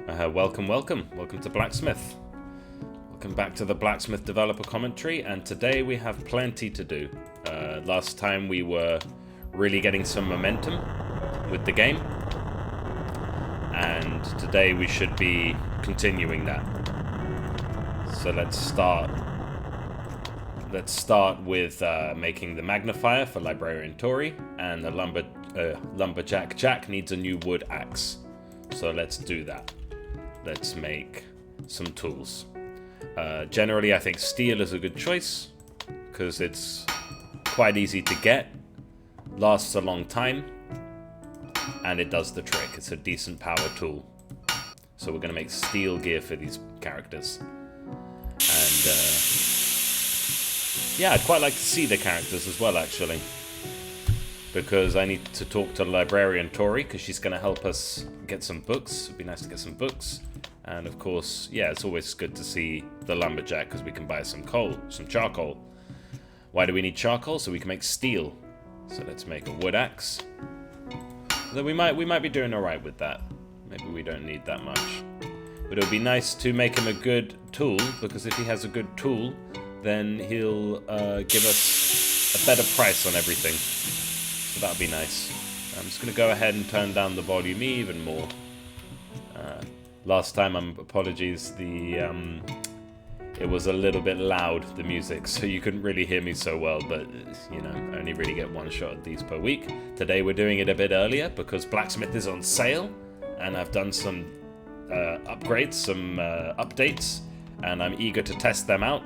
Welcome to Blacksmith. Welcome back to the Blacksmith developer commentary, and today we have plenty to do. Last time we were really getting some momentum with the game, and today we should be continuing that. So let's start with making the magnifier for Librarian Tori, and the lumberjack Jack needs a new wood axe. So let's do that. Let's make some tools. Generally, I think steel is a good choice because it's quite easy to get, lasts a long time, and it does the trick. It's a decent power tool. So we're going to make steel gear for these characters. And yeah, I'd quite like to see the characters as well, actually, because I need to talk to Librarian Tori because she's going to help us get some books. It'd be nice to get some books. And of course, yeah, it's always good to see the lumberjack because we can buy some charcoal. Why do we need charcoal? So we can make steel. So let's make a wood axe. Though we might be doing alright with that. Maybe we don't need that much. But it would be nice to make him a good tool, because if he has a good tool, then he'll give us a better price on everything. So that would be nice. I'm just going to go ahead and turn down the volume even more. Last time, apologies, it was a little bit loud, the music, so you couldn't really hear me so well, but, you know, I only really get one shot of these per week. Today we're doing it a bit earlier because Blacksmith is on sale, and I've done some upgrades, some updates, and I'm eager to test them out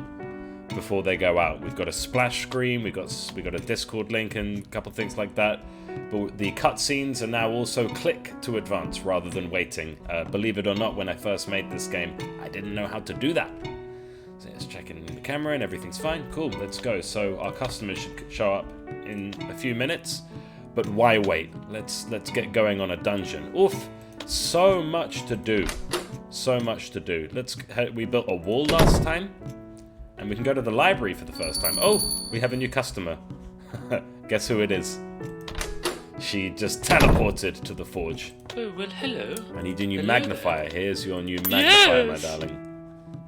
before they go out. We've got a splash screen, we got a Discord link and a couple things like that. But the cutscenes are now also click to advance rather than waiting. Believe it or not, when I first made this game, I didn't know how to do that. So let's check in the camera and everything's fine. Cool, let's go. So our customers should show up in a few minutes. But why wait? Let's get going on a dungeon. Oof, so much to do. So much to do. We built a wall last time. And we can go to the library for the first time. Oh, we have a new customer. Guess who it is? She just teleported to the forge. Oh, well, hello. I need a new magnifier. Here's your new magnifier, my darling.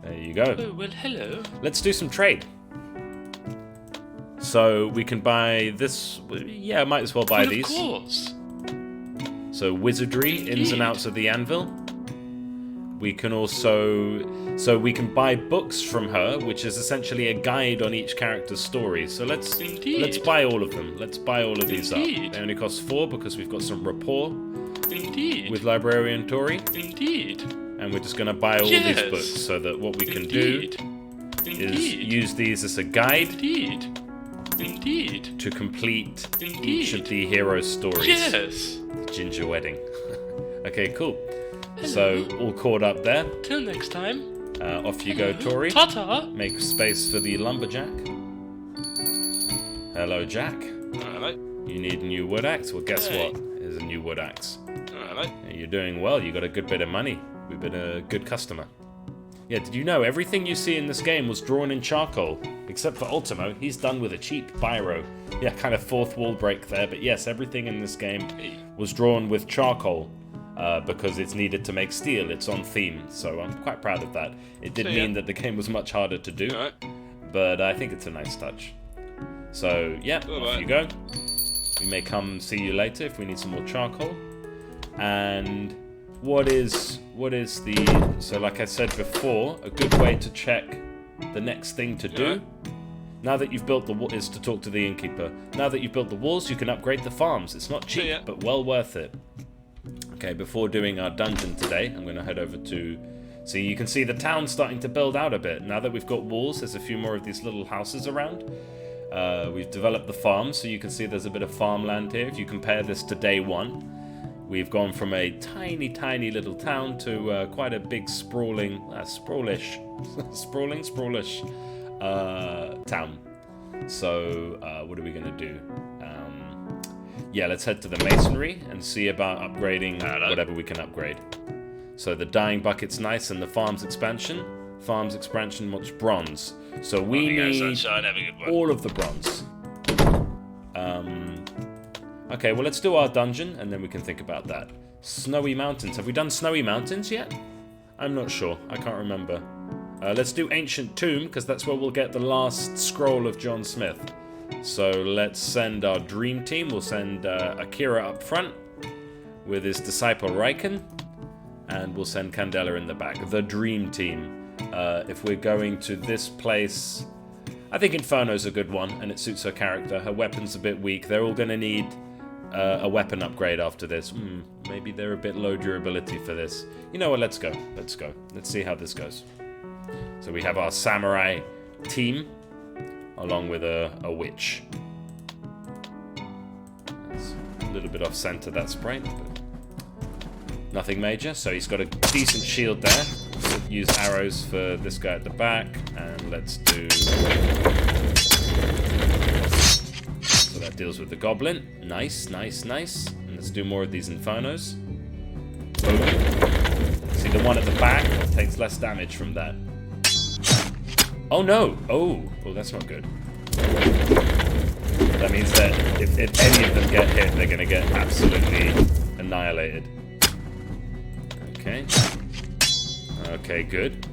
There you go. Oh, well, hello. Let's do some trade. So we can buy this. Yeah, might as well buy these. Of course. So wizardry, ins and outs of the anvil. We can also... So we can buy books from her, which is essentially a guide on each character's story. So let's buy all of them. Let's buy all of these up. They only cost 4 because we've got some rapport with Librarian Tori. Indeed. And we're just going to buy all these books so that what we can do is use these as a guide to complete each of the hero's stories. Yes. Ginger wedding. Okay, cool. Hello. So all caught up there. Till next time. Off you go, Tori. Ta-ta. Make space for the lumberjack. Hello, Jack. Hello. You need a new wood axe? Well, guess what? Here's a new wood axe. Hello. Yeah, you're doing well. You got a good bit of money. We've been a good customer. Yeah, did you know everything you see in this game was drawn in charcoal? Except for Ultimo. He's done with a cheap biro. Yeah, kind of fourth wall break there. But yes, everything in this game was drawn with charcoal. Because it's needed to make steel. It's on theme, so I'm quite proud of that. It did mean that the game was much harder to do, but I think it's a nice touch. So yeah, off you go. We may come see you later if we need some more charcoal. And what is the... So like I said before, a good way to check the next thing to do, now that you've built the wall, is to talk to the innkeeper. Now that you've built the walls, you can upgrade the farms. It's not cheap, but well worth it. Okay, before doing our dungeon today, I'm going to head over to... So you can see the town starting to build out a bit. Now that we've got walls, there's a few more of these little houses around. We've developed the farm, so you can see there's a bit of farmland here. If you compare this to day one, we've gone from a tiny, tiny little town to quite a big sprawling, sprawlish town. So what are we going to do? Yeah, let's head to the masonry and see about upgrading whatever we can upgrade. So the dyeing bucket's nice, and the farm's expansion. Farm's expansion wants bronze. So we need all of the bronze. Okay, well let's do our dungeon and then we can think about that. Snowy Mountains. Have we done Snowy Mountains yet? I'm not sure. I can't remember. Let's do Ancient Tomb, because that's where we'll get the last scroll of John Smith. So let's send our dream team. We'll send Akira up front with his disciple Raiken. And we'll send Candela in the back. The dream team. If we're going to this place... I think Inferno's a good one, and it suits her character. Her weapon's a bit weak. They're all going to need a weapon upgrade after this. Maybe they're a bit low durability for this. You know what? Let's go. Let's go. Let's see how this goes. So we have our samurai team, along with a witch. That's a little bit off center, that sprite, but nothing major. So he's got a decent shield there. We'll use arrows for this guy at the back, and let's do... So that deals with the goblin. Nice, nice, nice. And let's do more of these infernos. Boom. See, the one at the back takes less damage from that. Oh no! Oh, that's not good. That means that if any of them get hit, they're going to get absolutely annihilated. Okay. Okay, good.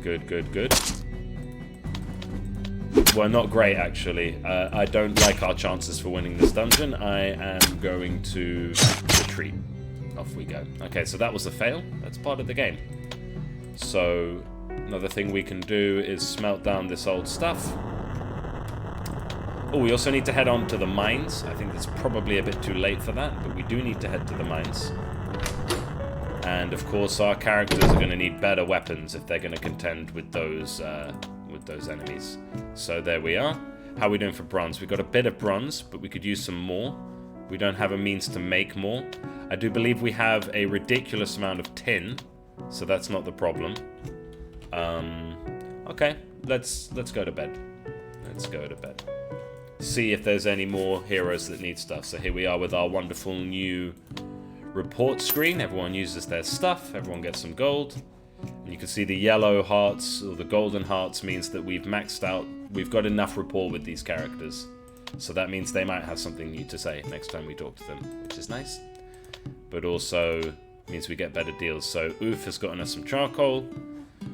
Well, not great, actually. I don't like our chances for winning this dungeon. I am going to retreat. Off we go. Okay, so that was a fail. That's part of the game. So... Another thing we can do is smelt down this old stuff. Oh, we also need to head on to the mines. I think it's probably a bit too late for that, but we do need to head to the mines. And of course, our characters are going to need better weapons if they're going to contend with those enemies. So there we are. How are we doing for bronze? We've got a bit of bronze, but we could use some more. We don't have a means to make more. I do believe we have a ridiculous amount of tin, so that's not the problem. Okay, let's go to bed. Let's go to bed. See if there's any more heroes that need stuff. So here we are with our wonderful new report screen. Everyone uses their stuff. Everyone gets some gold. And you can see the yellow hearts, or the golden hearts, means that we've maxed out. We've got enough rapport with these characters. So that means they might have something new to say next time we talk to them, which is nice. But also means we get better deals. So Oof has gotten us some charcoal.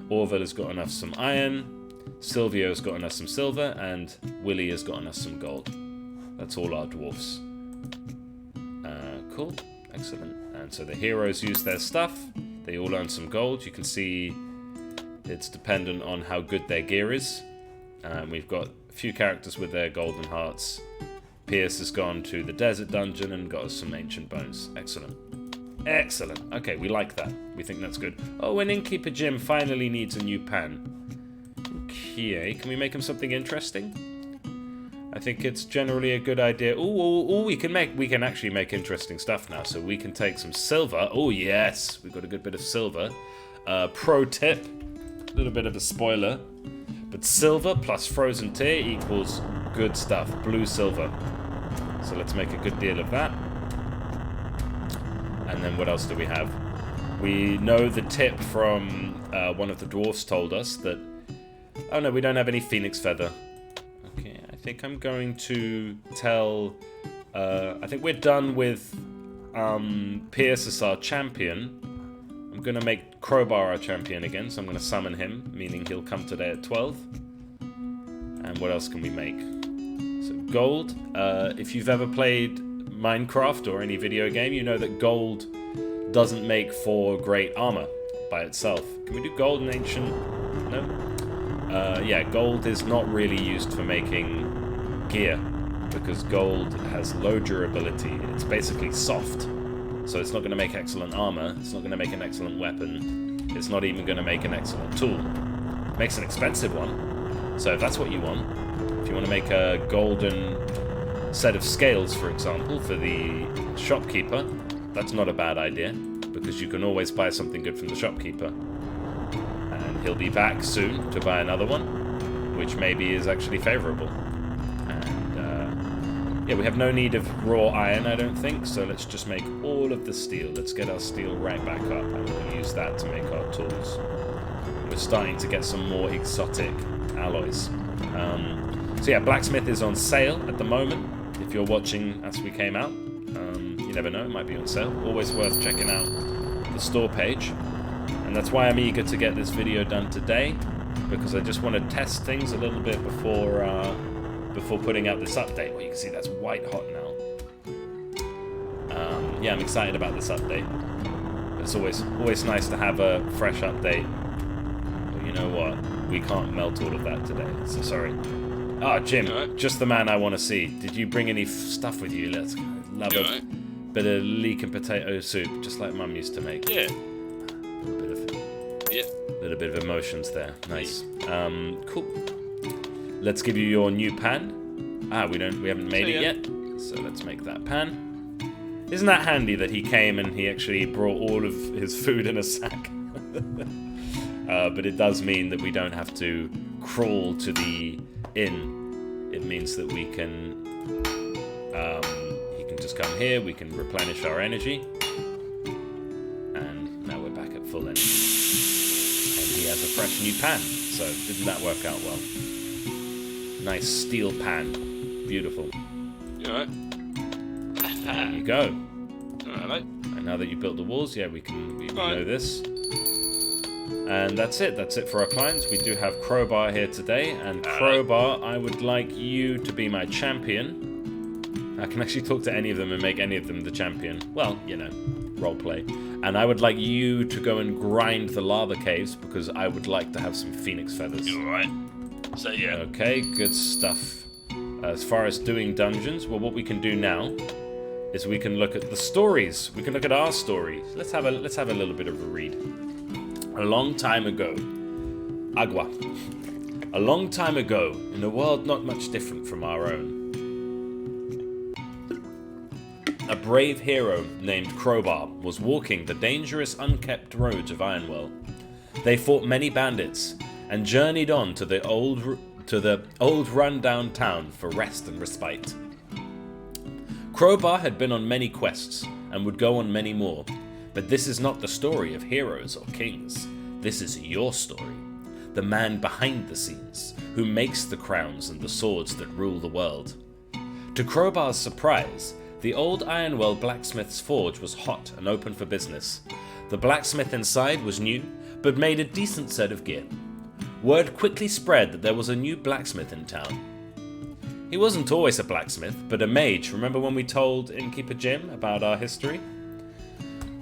Orville has gotten us some iron, Silvio's gotten us some silver, and Willie has gotten us some gold. That's all our dwarfs. Cool, excellent. And so the heroes use their stuff, they all earn some gold. You can see it's dependent on how good their gear is. We've got a few characters with their golden hearts. Pierce has gone to the desert dungeon and got us some ancient bones. Excellent. Excellent. Okay, we like that. We think that's good. Oh, and Innkeeper Jim finally needs a new pan. Okay, can we make him something interesting? I think it's generally a good idea. Oh, we can actually make interesting stuff now. So we can take some silver. Oh yes, we've got a good bit of silver. Pro tip, a little bit of a spoiler, but silver plus frozen tear equals good stuff. Blue silver. So let's make a good deal of that. And then what else do we have? We know the tip from one of the dwarfs told us that... Oh no, we don't have any phoenix feather. Okay, I think I'm going to tell... I think we're done with Pierce as our champion. I'm going to make Crowbar our champion again, so I'm going to summon him, meaning he'll come today at 12. And what else can we make? So gold. If you've ever played Minecraft or any video game, you know that gold doesn't make for great armor by itself. Can we do gold and ancient? No? Yeah, gold is not really used for making gear because gold has low durability. It's basically soft, so it's not going to make excellent armor. It's not going to make an excellent weapon. It's not even going to make an excellent tool. It makes an expensive one. So if that's what you want, if you want to make a golden set of scales, for example, for the shopkeeper, that's not a bad idea, because you can always buy something good from the shopkeeper. And he'll be back soon to buy another one, which maybe is actually favorable. And yeah, we have no need of raw iron, I don't think, so let's just make all of the steel. Let's get our steel right back up, and we'll use that to make our tools. We're starting to get some more exotic alloys. So yeah, Blacksmith is on sale at the moment. If you're watching as we came out, you never know, it might be on sale. Always worth checking out the store page. And that's why I'm eager to get this video done today, because I just want to test things a little bit before putting out this update. Well, you can see that's white hot now. Yeah, I'm excited about this update. It's always nice to have a fresh update. But you know what? We can't melt all of that today, so sorry. Ah, Jim, just the man I want to see. Did you bring any stuff with you? Let's love a bit of leek and potato soup, just like Mum used to make. Yeah. Little bit of emotions there. Nice. Cool. Let's give you your new pan. Ah, we haven't made it yet, so let's make that pan. Isn't that handy that he came and he actually brought all of his food in a sack? But it does mean that we don't have to crawl to the inn. It means that we can... he can just come here, we can replenish our energy. And now we're back at full energy. And he has a fresh new pan, so didn't that work out well? Nice steel pan. Beautiful. You alright? There you go. Alright. And now that you've built the walls, yeah, we know this. And that's it. That's it for our clients. We do have Crowbar here today. And Crowbar, I would like you to be my champion. I can actually talk to any of them and make any of them the champion. Well, you know, roleplay. And I would like you to go and grind the lava caves, because I would like to have some phoenix feathers. You alright? So yeah. Okay, good stuff. As far as doing dungeons, well, what we can do now is we can look at the stories. We can look at our stories. Let's have a little bit of a read. A long time ago, Agua. A long time ago, in a world not much different from our own, a brave hero named Crowbar was walking the dangerous, unkept roads of Ironwell. They fought many bandits and journeyed on to the old run-down town for rest and respite. Crowbar had been on many quests and would go on many more, but this is not the story of heroes or kings. This is your story. The man behind the scenes, who makes the crowns and the swords that rule the world. To Crowbar's surprise, the old Ironwell blacksmith's forge was hot and open for business. The blacksmith inside was new, but made a decent set of gear. Word quickly spread that there was a new blacksmith in town. He wasn't always a blacksmith, but a mage. Remember when we told Innkeeper Jim about our history?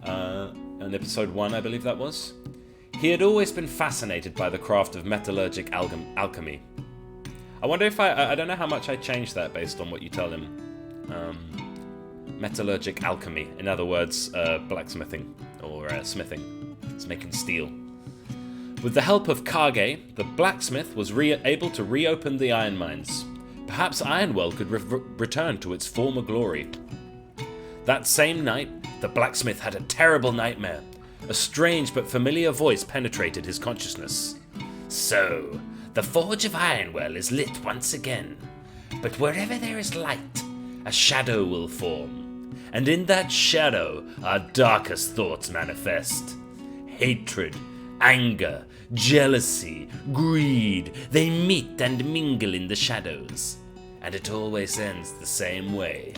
In episode 1, I believe that was. He had always been fascinated by the craft of metallurgic alchemy. I wonder if I don't know how much I changed that based on what you tell him. Metallurgic alchemy, in other words, blacksmithing, or smithing. It's making steel. With the help of Kage, the blacksmith was able to reopen the iron mines. Perhaps Ironwell could return to its former glory. That same night, the blacksmith had a terrible nightmare. A strange but familiar voice penetrated his consciousness. So, the Forge of Ironwell is lit once again. But wherever there is light, a shadow will form. And in that shadow, our darkest thoughts manifest. Hatred, anger, jealousy, greed, they meet and mingle in the shadows. And it always ends the same way.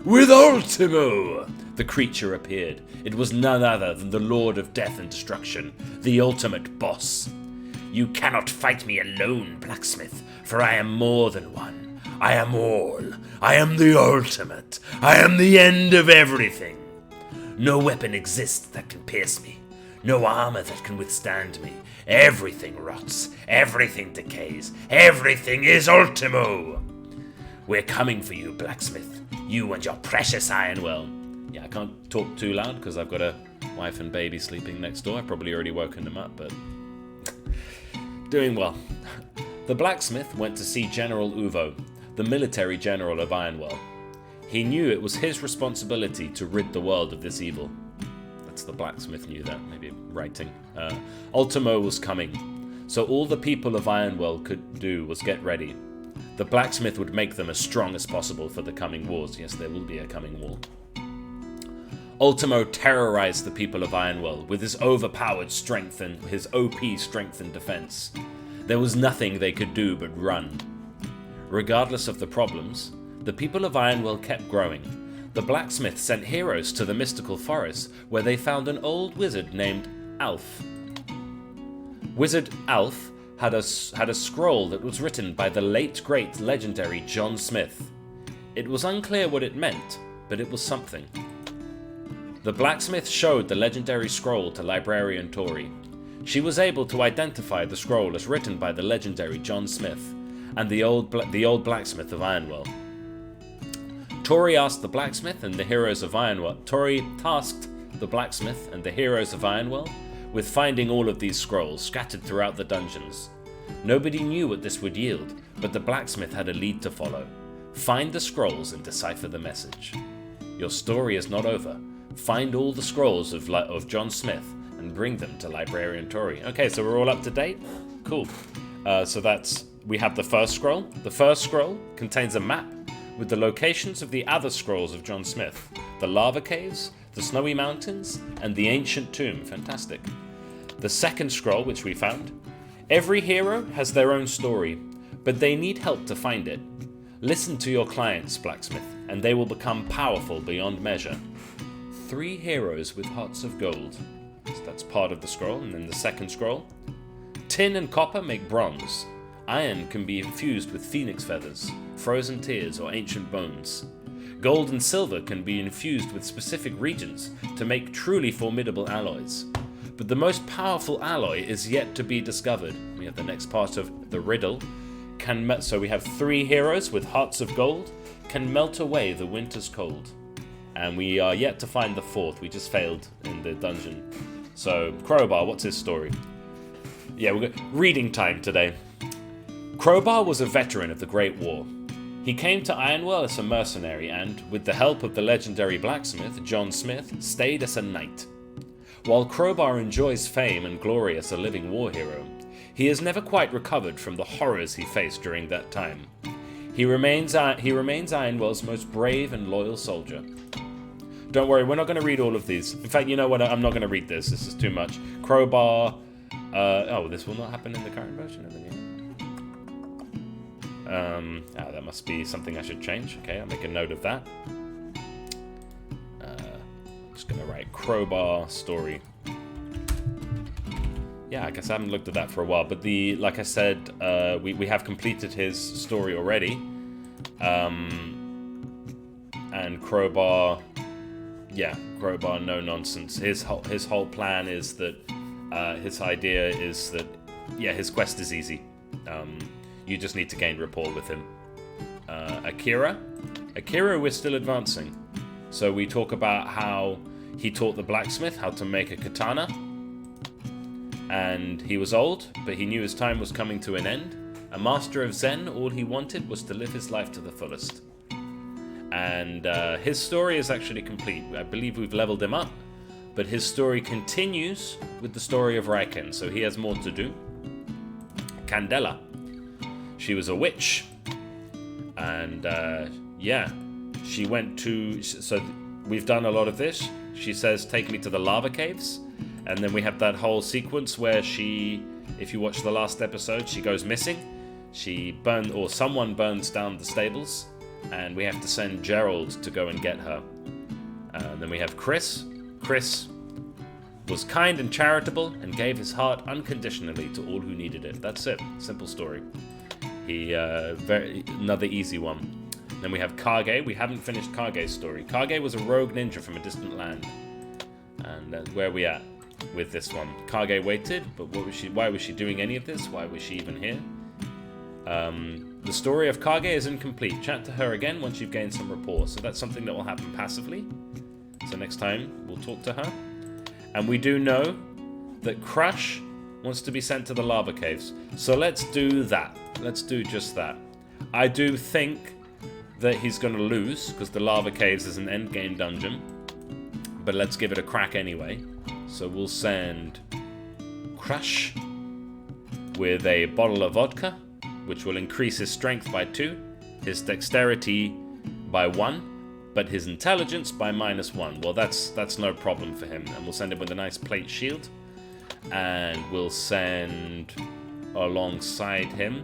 With Ultimo! The creature appeared. It was none other than the Lord of Death and Destruction, the ultimate boss. You cannot fight me alone, blacksmith, for I am more than one. I am all. I am the ultimate. I am the end of everything. No weapon exists that can pierce me. No armor that can withstand me. Everything rots. Everything decays. Everything is Ultimo. We're coming for you, blacksmith. You and your precious Ironwell. Yeah, I can't talk too loud because I've got a wife and baby sleeping next door. I've probably already woken them up, but... doing well. The blacksmith went to see General Uvo, the military general of Ironwell. He knew it was his responsibility to rid the world of this evil. That's the blacksmith knew that, maybe writing. Ultimo was coming, so all the people of Ironwell could do was get ready. The blacksmith would make them as strong as possible for the coming wars. Yes, there will be a coming war. Ultimo terrorized the people of Ironwell with his overpowered strength and his OP strength and defense. There was nothing they could do but run. Regardless of the problems, the people of Ironwell kept growing. The blacksmith sent heroes to the mystical forest, where they found an old wizard named Alf. Wizard Alf had a scroll that was written by the late great legendary John Smith. It was unclear what it meant, but it was something. The blacksmith showed the legendary scroll to librarian Tori. She was able to identify the scroll as written by the legendary John Smith and the old blacksmith of Ironwell. Tori asked the blacksmith and the heroes of Ironwell. Tori tasked the blacksmith and the heroes of Ironwell with finding all of these scrolls scattered throughout the dungeons. Nobody knew what this would yield, but the blacksmith had a lead to follow. Find the scrolls and decipher the message. Your story is not over. Find all the scrolls of John Smith and bring them to Librarian Tori. Okay, so we're all up to date? Cool. We have the first scroll. The first scroll contains a map with the locations of the other scrolls of John Smith. The lava caves, the snowy mountains, and the ancient tomb. Fantastic. The second scroll, which we found. Every hero has their own story, but they need help to find it. Listen to your clients, Blacksmith, and they will become powerful beyond measure. 3 heroes with hearts of gold. So that's part of the scroll. And then the second scroll. Tin and copper make bronze. Iron can be infused with phoenix feathers, frozen tears, or ancient bones. Gold and silver can be infused with specific regions to make truly formidable alloys. But the most powerful alloy is yet to be discovered. We have the next part of the riddle. So we have 3 heroes with hearts of gold, can melt away the winter's cold. And we are yet to find the 4th. We just failed in the dungeon. So, Crowbar, what's his story? Yeah, we've got reading time today. Crowbar was a veteran of the Great War. He came to Ironwell as a mercenary and, with the help of the legendary blacksmith, John Smith, stayed as a knight. While Crowbar enjoys fame and glory as a living war hero, he has never quite recovered from the horrors he faced during that time. He remains Ironwell's most brave and loyal soldier. Don't worry, we're not going to read all of these. In fact, you know what? I'm not going to read this. This is too much. Crowbar. This will not happen in the current version of the game. That must be something I should change. Okay, I'll make a note of that. Just going to write Crowbar story. Yeah, I guess I haven't looked at that for a while. But like I said, we have completed his story already. And Crowbar, Crowbar, no nonsense. His whole plan is that his idea is that his quest is easy. You just need to gain rapport with him. Akira, we're still advancing. So we talk about how he taught the blacksmith how to make a katana. And he was old, but he knew his time was coming to an end. A master of Zen, all he wanted was to live his life to the fullest. And his story is actually complete. I believe we've leveled him up, but his story continues with the story of Raiken, so he has more to do. Candela. She was a witch. And she went to... So we've done a lot of this. She says, take me to the lava caves. And then we have that whole sequence where she, if you watch the last episode, she goes missing. Someone burns down the stables, and we have to send Gerald to go and get her. And then we have Chris. Chris was kind and charitable and gave his heart unconditionally to all who needed it. That's it. Simple story. Another easy one. Then we have Kage. We haven't finished Kage's story. Kage was a rogue ninja from a distant land. And where are we at with this one? Kage waited, but why was she doing any of this? Why was she even here? The story of Kage is incomplete. Chat to her again once you've gained some rapport. So that's something that will happen passively. So next time, we'll talk to her. And we do know that Crush wants to be sent to the lava caves. So let's do that. Let's do just that. I do think that he's going to lose, because the lava caves is an endgame dungeon. But let's give it a crack anyway. So we'll send Crush with a bottle of vodka, which will increase his strength by 2, his dexterity by 1, but his intelligence by -1. Well, that's no problem for him. And we'll send him with a nice plate shield. And we'll send alongside him.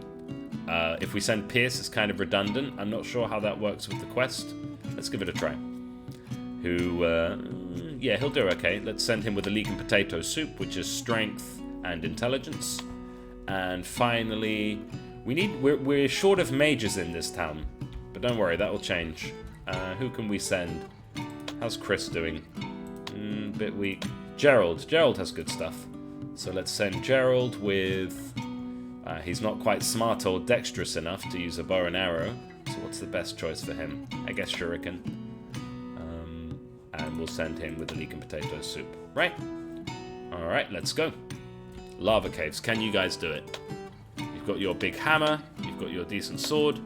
If we send Pierce, it's kind of redundant. I'm not sure how that works with the quest. Let's give it a try. Yeah, he'll do okay. Let's send him with a leek and potato soup, which is strength and intelligence. And finally, we're short of mages in this town, but don't worry, that will change. Who can we send? How's Chris doing? Bit weak. Gerald has good stuff. So let's send Gerald with... he's not quite smart or dexterous enough to use a bow and arrow. So what's the best choice for him? I guess shuriken. And we'll send him with the leek and potato soup. Right. Alright, let's go. Lava caves. Can you guys do it? You've got your big hammer. You've got your decent sword.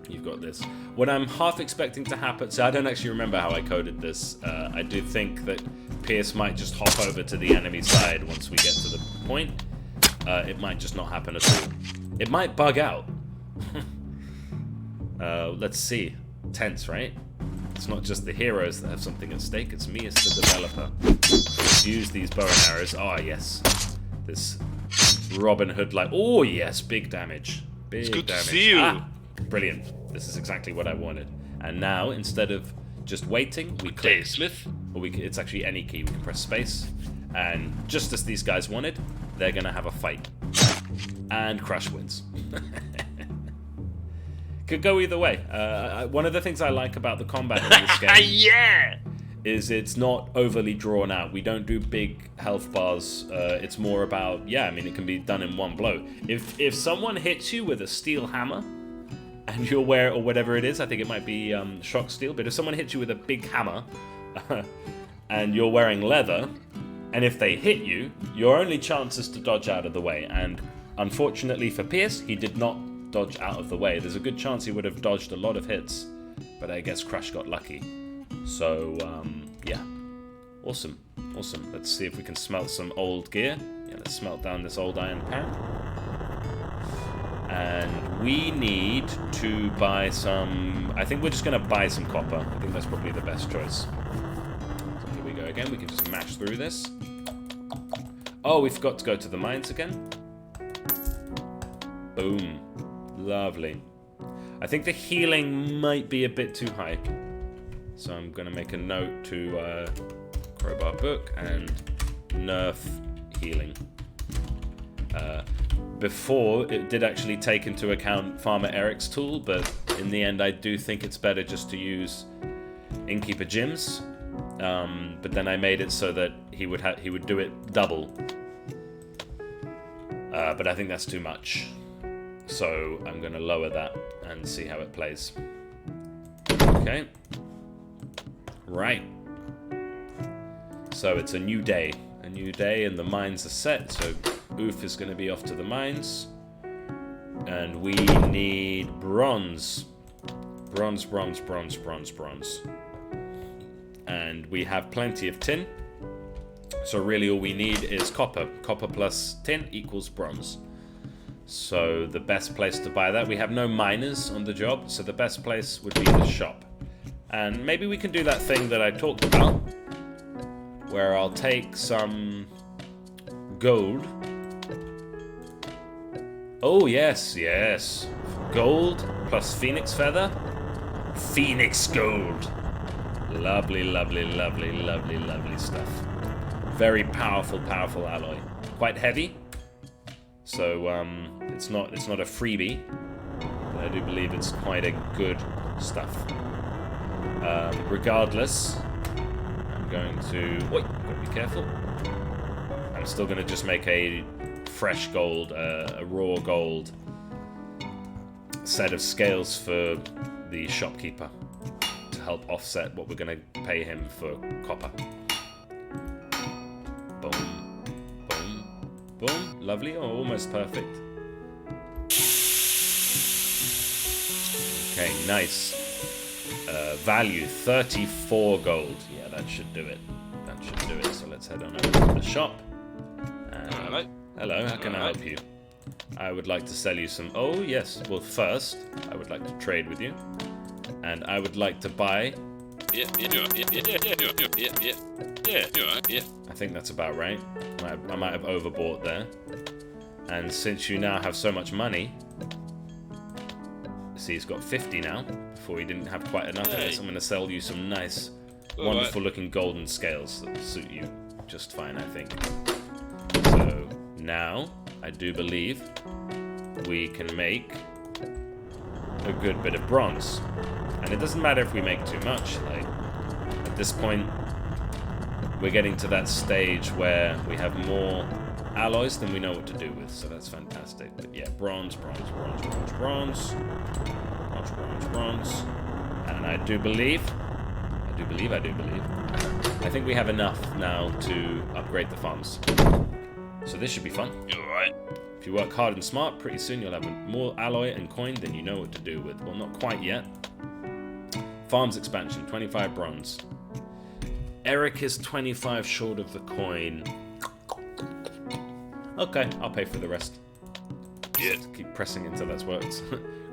You've got this. What I'm half expecting to happen... So I don't actually remember how I coded this. I do think that Pierce might just hop over to the enemy side once we get to the point. It might just not happen at all. It might bug out. Let's see. Tense, right? It's not just the heroes that have something at stake. It's me as the developer. Let's use these bow and arrows. Oh, yes. This Robin Hood like... Oh, yes. Big damage. Big It's good damage. to see you. Ah, brilliant. This is exactly what I wanted. And now, instead of just waiting, we click. Blacksmith. Or it's actually any key. We can press space. And just as these guys wanted, they're going to have a fight. And Crush wins. Could go either way. One of the things I like about the combat in this game Yeah! is it's not overly drawn out. We don't do big health bars. It's more about, yeah, I mean, it can be done in one blow. If someone hits you with a steel hammer, and you're wearing, or whatever it is, I think it might be shock steel, but if someone hits you with a big hammer, and you're wearing leather, and if they hit you, your only chance is to dodge out of the way. And unfortunately for Pierce, he did not dodge out of the way. There's a good chance he would have dodged a lot of hits, but I guess Crush got lucky. So, yeah. Awesome. Awesome. Let's see if we can smelt some old gear. Yeah, let's smelt down this old iron pan. And we need to buy some... I think we're just going to buy some copper. I think that's probably the best choice. So here we go again. We can just mash through this. Oh, we forgot to go to the mines again. Boom. Lovely. I think the healing might be a bit too high. So I'm going to make a note to crowbar book and nerf healing. Before, it did actually take into account Farmer Eric's tool, but in the end I do think it's better just to use Innkeeper Jim's. But then I made it so that he would do it double. But I think that's too much. So I'm going to lower that and see how it plays. Okay. Right. So it's a new day. A new day and the mines are set, so Oof is going to be off to the mines. And we need bronze. Bronze, bronze, bronze, bronze, bronze. And we have plenty of tin. So really all we need is copper. Copper plus tin equals bronze. So the best place to buy that, we have no miners on the job, so the best place would be the shop. And maybe we can do that thing that I talked about, where I'll take some gold. Oh, yes, yes. Gold plus phoenix feather. Phoenix gold. Lovely, lovely, lovely, lovely, lovely stuff. Very powerful, powerful alloy. Quite heavy. So, it's not a freebie. But I do believe it's quite a good stuff. Regardless, I'm going to... Wait, I've got to be careful. I'm still going to just make a fresh gold, a raw gold set of scales for the shopkeeper to help offset what we're going to pay him for copper. Boom, boom, boom. Lovely. Oh, almost perfect. Okay, nice. Value 34 gold. Yeah, that should do it. That should do it. So let's head on over to the shop. Hello. Hello, how can I help you? I would like to sell you some... Oh, yes. Well, first, I would like to trade with you. And I would like to buy... Yeah. I think that's about right. I might have overbought there. And since you now have so much money... See, he's got 50 now. Before he didn't have quite enough of this. I'm going to sell you some nice wonderful looking golden scales that will suit you just fine, I think. So now I do believe we can make a good bit of bronze. And it doesn't matter if we make too much. Like, at this point, we're getting to that stage where we have more alloys than we know what to do with, so that's fantastic. But yeah, bronze. And I do believe, I think we have enough now to upgrade the farms. So this should be fun. You're right. If you work hard and smart, pretty soon you'll have more alloy and coin than you know what to do with. Well, not quite yet. Farms expansion, 25 bronze. Eric is 25 short of the coin. Okay, I'll pay for the rest. Yeah. Just keep pressing until that's worked.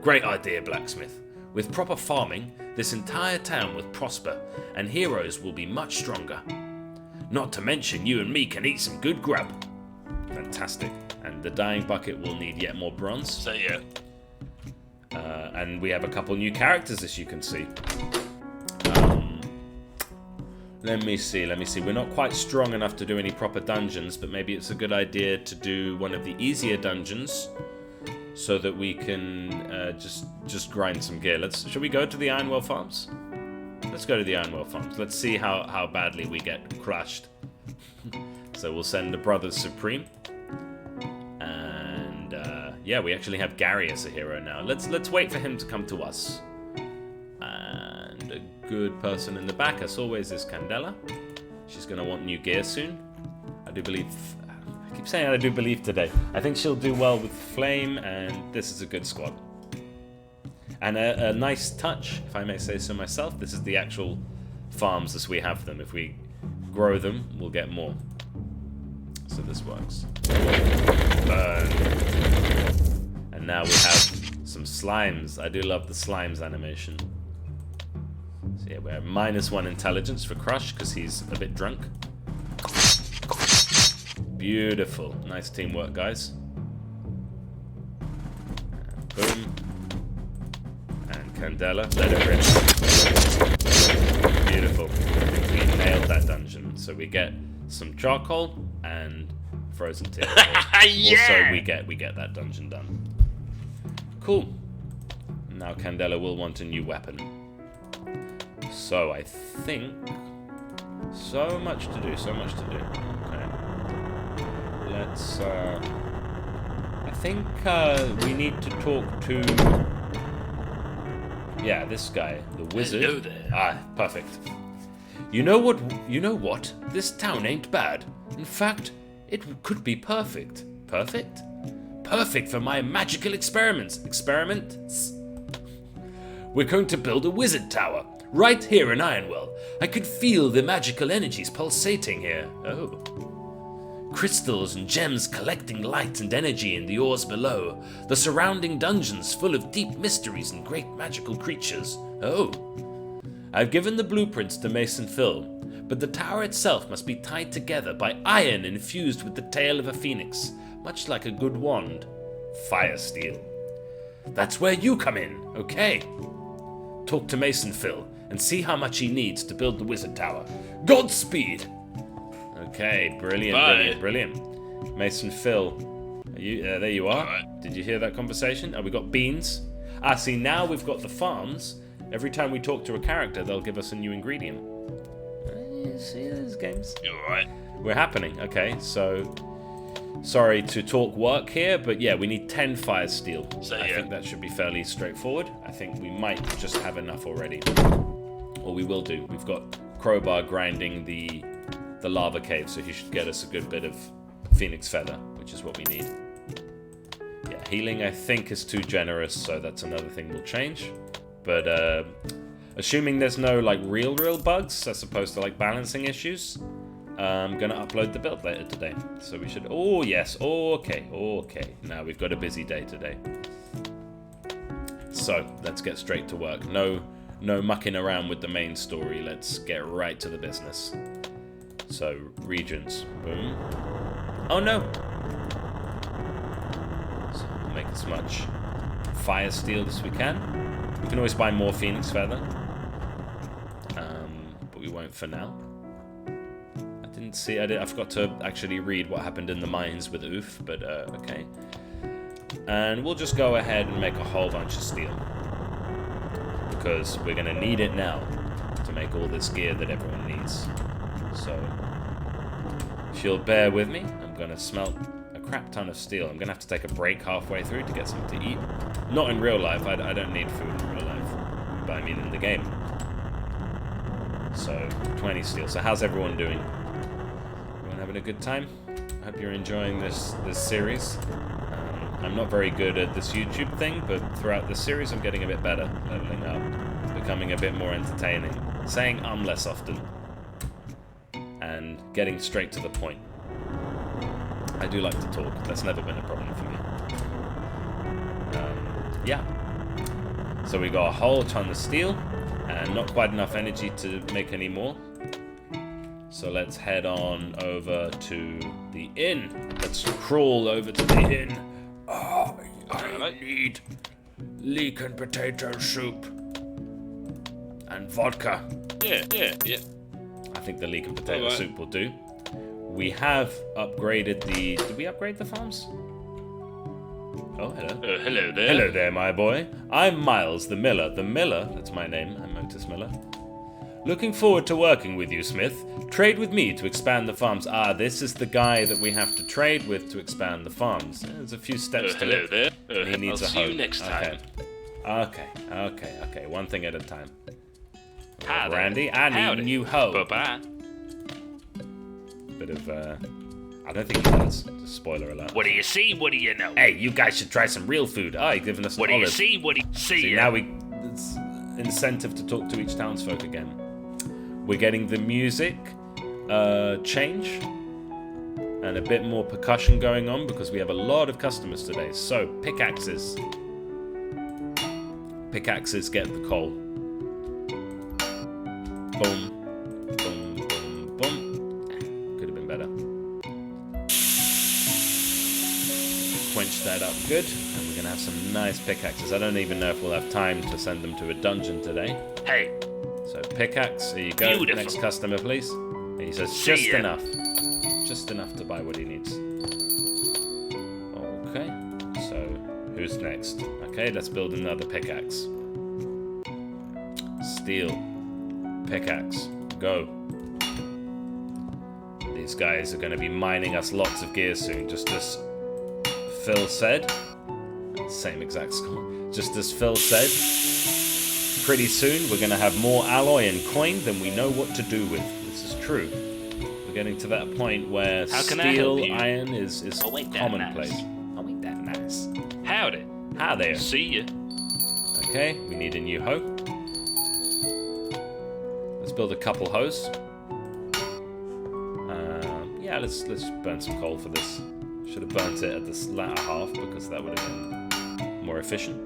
Great idea, Blacksmith. With proper farming, this entire town will prosper, and heroes will be much stronger. Not to mention, you and me can eat some good grub. Fantastic. And the dyeing bucket will need yet more bronze. So yeah. And we have a couple new characters, as you can see. Let me see. We're not quite strong enough to do any proper dungeons, but maybe it's a good idea to do one of the easier dungeons so that we can just grind some gear. Shall we go to the Ironwell Farms? Let's go to the Ironwell Farms. Let's see how badly we get crushed. So we'll send the Brothers Supreme. And yeah, we actually have Gary as a hero now. Let's wait for him to come to us. And a good person in the back, as always, is Candela. She's going to want new gear soon. I do believe... I keep saying I do believe today. I think she'll do well with Flame, and this is a good squad. And a nice touch, if I may say so myself, this is the actual farms as we have them. If we grow them, we'll get more. So this works. Burn. And now we have some slimes. I do love the slimes animation. So yeah, we have -1 intelligence for Crush because he's a bit drunk. Beautiful. Nice teamwork, guys. And boom. And Candela, let it rip. Beautiful. We nailed that dungeon. So we get some charcoal and frozen tear. Yeah! Also, we get that dungeon done. Cool. Now Candela will want a new weapon. So I think so much to do. Okay. Let's. I think we need to talk to. Yeah, this guy, the wizard. Hello there. Ah, perfect. You know what? This town ain't bad. In fact, it could be perfect. Perfect? Perfect for my magical experiments. Experiments? We're going to build a wizard tower. Right here in Ironwell. I could feel the magical energies pulsating here. Oh. Crystals and gems collecting light and energy in the ores below. The surrounding dungeons full of deep mysteries and great magical creatures. Oh. I've given the blueprints to Mason Phil, but the tower itself must be tied together by iron infused with the tail of a phoenix, much like a good wand. Fire steel. That's where you come in, okay? Talk to Mason Phil and see how much he needs to build the wizard tower. Godspeed! Okay, brilliant. Mason Phil, are you, there you are. Right. Did you hear that conversation? Oh, we got beans. Ah, see, now we've got the farms. Every time we talk to a character, they'll give us a new ingredient. See these games? You're right. We're happening. Okay, so sorry to talk work here, but yeah, we need 10 fire steel. So, I yeah. think that should be fairly straightforward. I think we might just have enough already. Or we will do. We've got Crowbar grinding the lava cave, so he should get us a good bit of Phoenix Feather, which is what we need. Yeah, healing I think is too generous, so that's another thing we'll change. But assuming there's no like real bugs as opposed to like balancing issues, I'm gonna upload the build later today. So we should. Oh yes. Okay. Now we've got a busy day today. So let's get straight to work. No mucking around with the main story. Let's get right to the business. So regions. Boom. Oh no. So we'll make as much fire steel as we can. We can always buy more Phoenix Feather, but we won't point for now. I didn't see. I forgot to actually read what happened in the mines with Oof, but okay. And we'll just go ahead and make a whole bunch of steel, because we're gonna need it now to make all this gear that everyone needs. So, if you'll bear with me, I'm gonna smelt a crap ton of steel. I'm gonna have to take a break halfway through to get something to eat. Not in real life. I don't need food in real life, but I mean in the game. So 20 steel. So how's everyone doing? Everyone having a good time? I hope you're enjoying this series. I'm not very good at this YouTube thing, but throughout this series I'm getting a bit better, leveling up, becoming a bit more entertaining, saying less often, and getting straight to the point. I do like to talk. That's never been a problem for me. Yeah. So we got a whole ton of steel, and not quite enough energy to make any more. So let's head on over to the inn. Let's crawl over to the inn. Oh, I need leek and potato soup. And vodka. Yeah. I think the leek and potato soup will do. We have upgraded the... Did we upgrade the farms? Oh, hello. Hello there. Hello there, my boy. I'm Miles, the miller. The miller, that's my name. I'm Otis Miller. Looking forward to working with you, Smith. Trade with me to expand the farms. Ah, this is the guy that we have to trade with to expand the farms. There's a few steps to hello it. there. He needs I'll a see hoe. you next time. Okay. One thing at a time. Hi there. Randy, I need Howdy. a new hoe. Bye-bye. Bit of, I don't think he does. Just spoiler alert. What do you see? What do you know? Hey, you guys should try some real food. Ah, you're giving us an What do you olive. see? What do you see? See, now it's incentive to talk to each townsfolk again. We're getting the music change and a bit more percussion going on because we have a lot of customers today. So, pickaxes. Pickaxes get the coal. Boom. Boom, boom, boom. Could have been better. Quench that up good, and we're going to have some nice pickaxes. I don't even know if we'll have time to send them to a dungeon today. Hey. So pickaxe, here you go. Beautiful. Next customer, please. And he says See just ya. enough. Just enough to buy what he needs. Okay, so who's next? Okay, let's build another pickaxe. Steel. Pickaxe. Go. These guys are going to be mining us lots of gear soon, just as Phil said. Same exact score. Just as Phil said. Pretty soon we're going to have more alloy and coin than we know what to do with. This is true. We're getting to that point where steel, iron is commonplace. Oh, ain't that nice. Howdy. Hi there. See ya. Okay, we need a new hoe. Let's build a couple hoes. Yeah, let's burn some coal for this. Should have burnt it at this latter half because that would have been more efficient.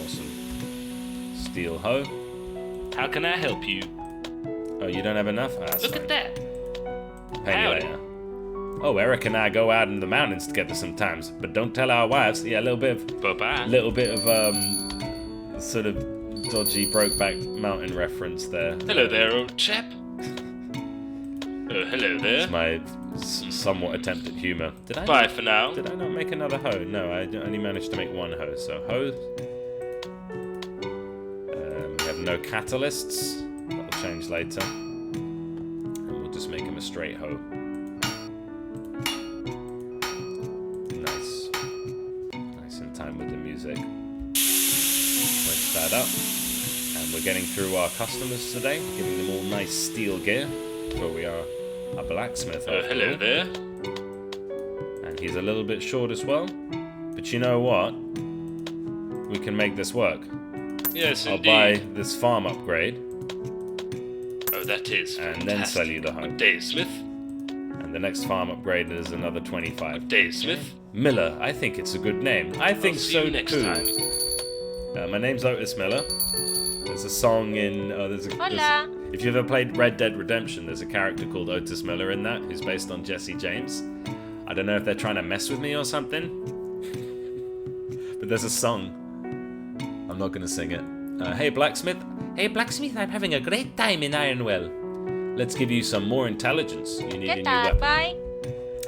Awesome. Steel hoe. How can I help you? Oh, you don't have enough? Ah, Look fine. at that. Pay me Howdy. later. Oh, Eric and I go out in the mountains together sometimes, but don't tell our wives. Yeah, a little bit of Bye-bye. sort of dodgy Brokeback Mountain reference there. Hello there, old chap. Hello there. It's my somewhat attempt at humor. Bye for now. Did I not make another hoe? No, I only managed to make one hoe. So hoe. We have no catalysts. That'll change later. And we'll just make him a straight hoe. Nice. Nice in time with the music. Quench that up. And we're getting through our customers today, giving them all nice steel gear. Where we are a blacksmith. Hello there. And he's a little bit short as well. But you know what? We can make this work. Yes, I'll indeed. buy this farm upgrade. Oh, that is And then sell you the home. Good day, Smith. And the next farm upgrade is another 25. Good day, Smith. Miller, I think it's a good name. I think I'll see so you next too. time. My name's Otis Miller. There's a song in... Hola. If you've ever played Red Dead Redemption, there's a character called Otis Miller in that, who's based on Jesse James. I don't know if they're trying to mess with me or something. But There's a song. I'm not going to sing it. Hey, Blacksmith. Hey, Blacksmith, I'm having a great time in Ironwell. Let's give you some more intelligence. You need a new weapon. Bye.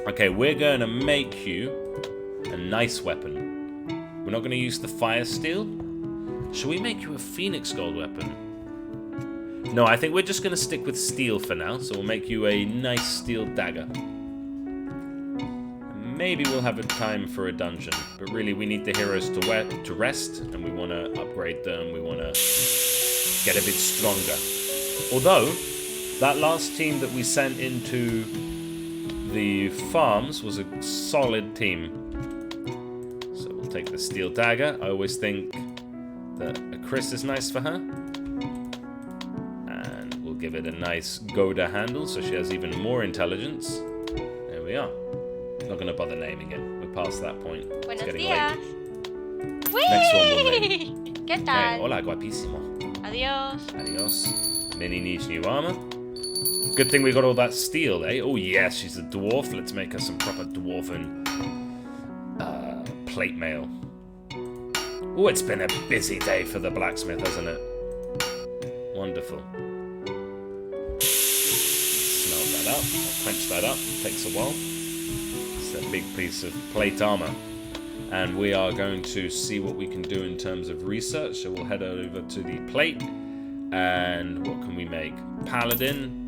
Okay, we're going to make you a nice weapon. We're not going to use the fire steel. Should we make you a phoenix gold weapon? No, I think we're just going to stick with steel for now. So we'll make you a nice steel dagger. Maybe we'll have a time for a dungeon. But really, we need the heroes to rest. And we want to upgrade them. We want to get a bit stronger. Although, that last team that we sent into the farms was a solid team. So we'll take the steel dagger. I always think that a Chris is nice for her. And we'll give it a nice Goda handle so she has even more intelligence. There we are. Not going to bother naming it. We're past that point. Buenos It's getting días. late. Next one we'll name. ¿Qué Hey, tal? hola, guapísimo. Adiós. Adios. Minnie needs new armor. Good thing we got all that steel, eh? Oh, yes, she's a dwarf. Let's make her some proper dwarven plate mail. Oh, it's been a busy day for the blacksmith, hasn't it? Wonderful. Smelt that up. Quench that up. Takes a while. It's a big piece of plate armor. And we are going to see what we can do in terms of research. So we'll head over to the plate. And what can we make? Paladin.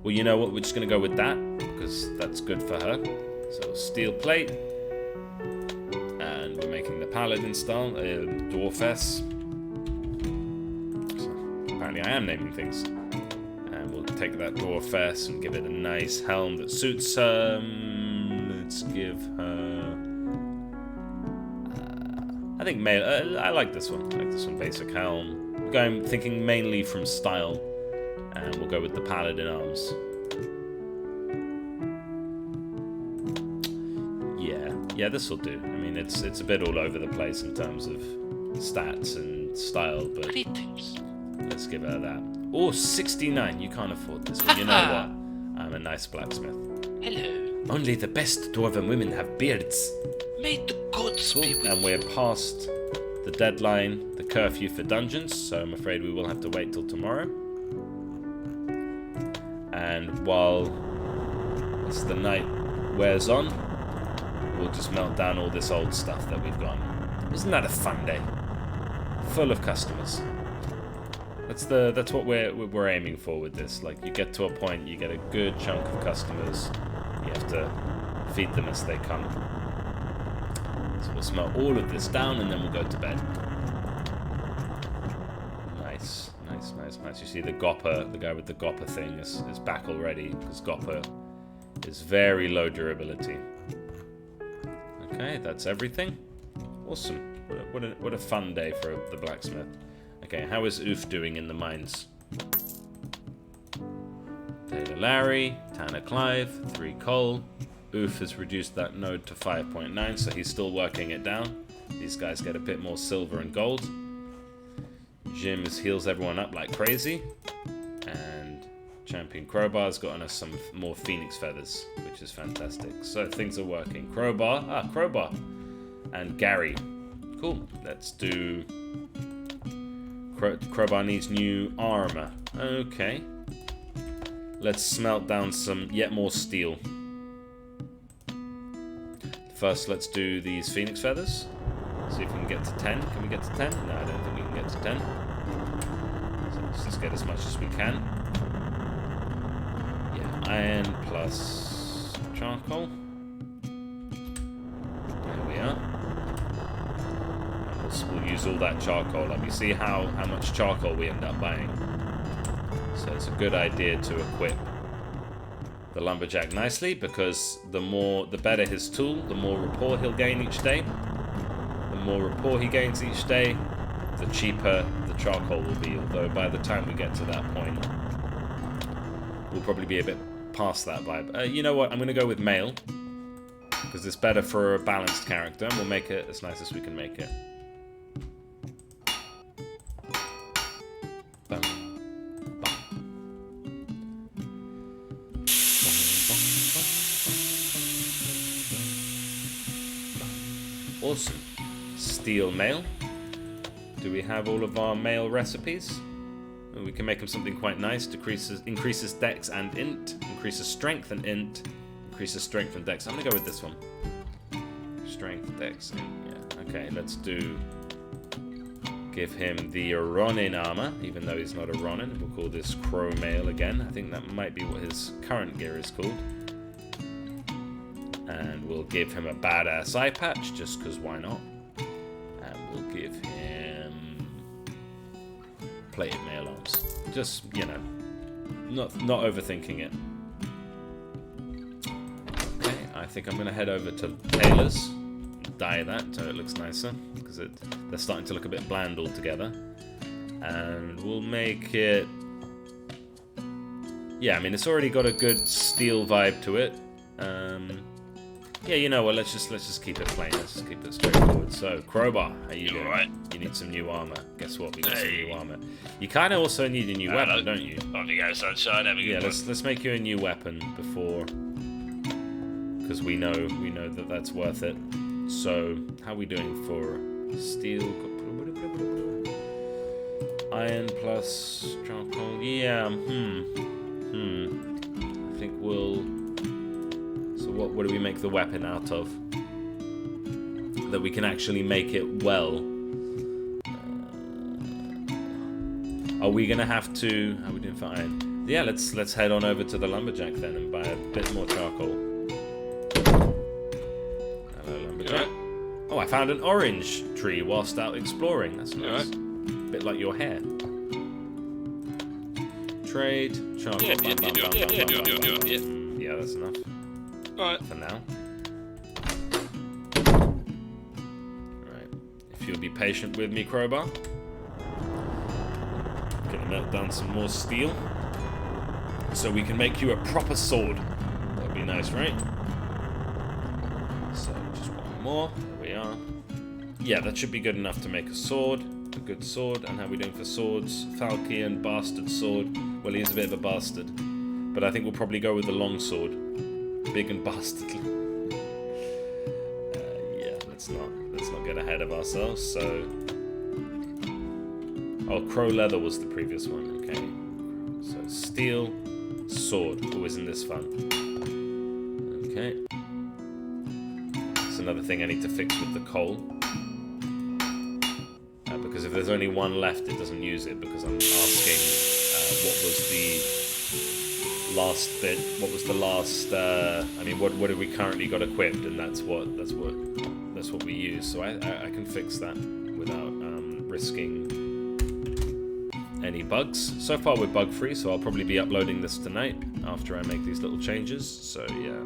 Well, you know what? We're just going to go with that. Because that's good for her. So steel plate. And we're making the paladin style. Dwarfess. So apparently I am naming things. And we'll take that dwarfess and give it a nice helm that suits her. Let's give her... I think male. I like this one. I like this one. Basic helm. Thinking mainly from style, and we'll go with the paladin arms. Yeah, this will do. I mean, it's a bit all over the place in terms of stats and style, but Greetings. let's give her that. Oh, 69. You can't afford this, but you know what? I'm a nice blacksmith. Hello. Only the best dwarven women have beards. May the gods be with And we're past the deadline, the curfew for dungeons, so I'm afraid we will have to wait till tomorrow. And while as the night wears on, we'll just melt down all this old stuff that we've got. Isn't that a fun day? Full of customers. That's what we're aiming for with this. Like, you get to a point, you get a good chunk of customers. You have to feed them as they come. So we'll smelt all of this down and then we'll go to bed. Nice. You see the Gopper, the guy with the Gopper thing is back already, because Gopper is very low durability. Okay, that's everything. Awesome. What a fun day for the blacksmith. Okay, how is Oof doing in the mines? Taylor Larry, Tanner Clive, 3 coal. Oof has reduced that node to 5.9, so he's still working it down. These guys get a bit more silver and gold. Jim heals everyone up like crazy. And Champion Crowbar's gotten us some more phoenix feathers, which is fantastic. So things are working. Crowbar. And Gary. Cool. Let's do... Crowbar needs new armor. Okay. Let's smelt down some yet more steel. First, let's do these phoenix feathers. See if we can get to 10. Can we get to 10? No, I don't think we can get to 10. So let's just get as much as we can. Yeah, iron plus charcoal. There we are. And we'll use all that charcoal up. You see how much charcoal we end up buying. So it's a good idea to equip the lumberjack nicely, because the better his tool, the more rapport he'll gain each day. The more rapport he gains each day, the cheaper the charcoal will be, although by the time we get to that point, we'll probably be a bit past that vibe. You know what, I'm going to go with male, because it's better for a balanced character, and we'll make it as nice as we can make it. Bum. Awesome. steel mail. Do we have all of our mail recipes? We can make him something quite nice. Increases dex and int. Increases strength and int. Increases strength and dex. I'm going to go with this one. Strength, dex, int. Yeah. Okay, let's do... Give him the Ronin armor, even though he's not a Ronin. We'll call this Crow Mail again. I think that might be what his current gear is called. And we'll give him a badass eye patch, just because why not? And we'll give him plated mail arms. Just, you know, not overthinking it. Okay, I think I'm going to head over to Taylor's. Dye that so it looks nicer, because they're starting to look a bit bland altogether. And we'll make it... Yeah, I mean, it's already got a good steel vibe to it. Yeah, you know what, let's just keep it plain. Let's just keep it straightforward. So, Crowbar, how you doing? Alright? You need some new armor. Guess what? We got some new armor. You kind of also need a new weapon, don't you? On you go, sunshine. Have a good one. Let's make you a new weapon before, because we know that that's worth it. So, how are we doing for steel? Iron plus charcoal. Yeah. I think we'll. So what do we make the weapon out of? That we can actually make it well. Are we gonna have to? How are we doing for iron? Yeah, let's head on over to the lumberjack then and buy a bit more charcoal. Oh, I found an orange tree whilst out exploring. That's nice. Right. A bit like your hair. Trade. Charcoal. Yeah, that's enough. Alright. For now. Right. If you'll be patient with me, Crowbar. Gonna melt down some more steel. So we can make you a proper sword. That'd be nice, right? So, just one more. We are. Yeah, that should be good enough to make a sword. A good sword. And how are we doing for swords? Falchion, bastard sword. Well, he is a bit of a bastard. But I think we'll probably go with the long sword. Big and bastardly. Yeah, let's not get ahead of ourselves. So, oh, crow leather was the previous one. Okay. So steel, sword. Oh, isn't this fun? Okay. Another thing I need to fix with the coal, because if there's only one left, it doesn't use it, because I'm asking what was the last bit, what was the last I mean, what have we currently got equipped, and that's what we use. So I can fix that without risking any bugs. So far we're bug free, so I'll probably be uploading this tonight after I make these little changes. So yeah,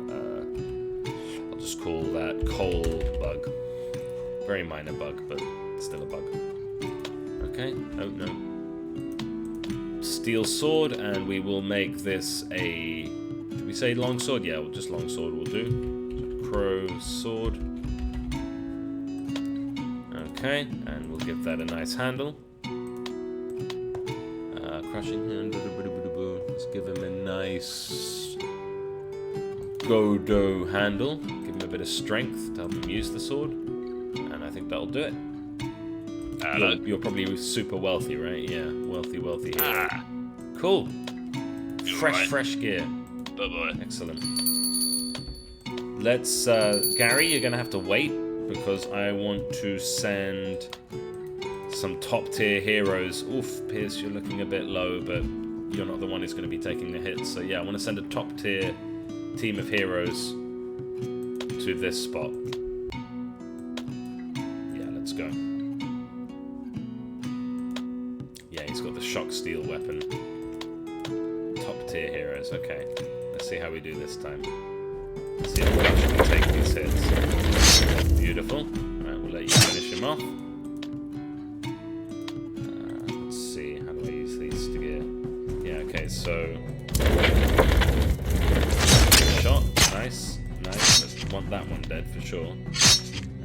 just call that coal bug. Very minor bug, but still a bug. Okay, oh no. Steel sword, and we will make this a... Did we say long sword? Yeah, well, just long sword will do. Crow sword. Okay, and we'll give that a nice handle. Crushing hand. Let's give him a nice... Godo handle. Give him a bit of strength to help him use the sword. And I think that'll do it. You're probably super wealthy, right? Yeah, wealthy here. Cool. Fresh gear. Bye-bye. Excellent. Let's, Gary, you're gonna have to wait, because I want to send some top tier heroes. Oof, Pierce, you're looking a bit low, but you're not the one who's gonna be taking the hits. So yeah, I want to send a top tier team of heroes to this spot. Yeah, let's go. Yeah, he's got the shock steel weapon. Top tier heroes. Okay, let's see how we do this time. Let's see if we actually take these hits. Beautiful. Alright, we'll let you finish him off. Let's see, how do I use these to get... Yeah, okay, so... Shot. Nice. Let's want that one dead for sure.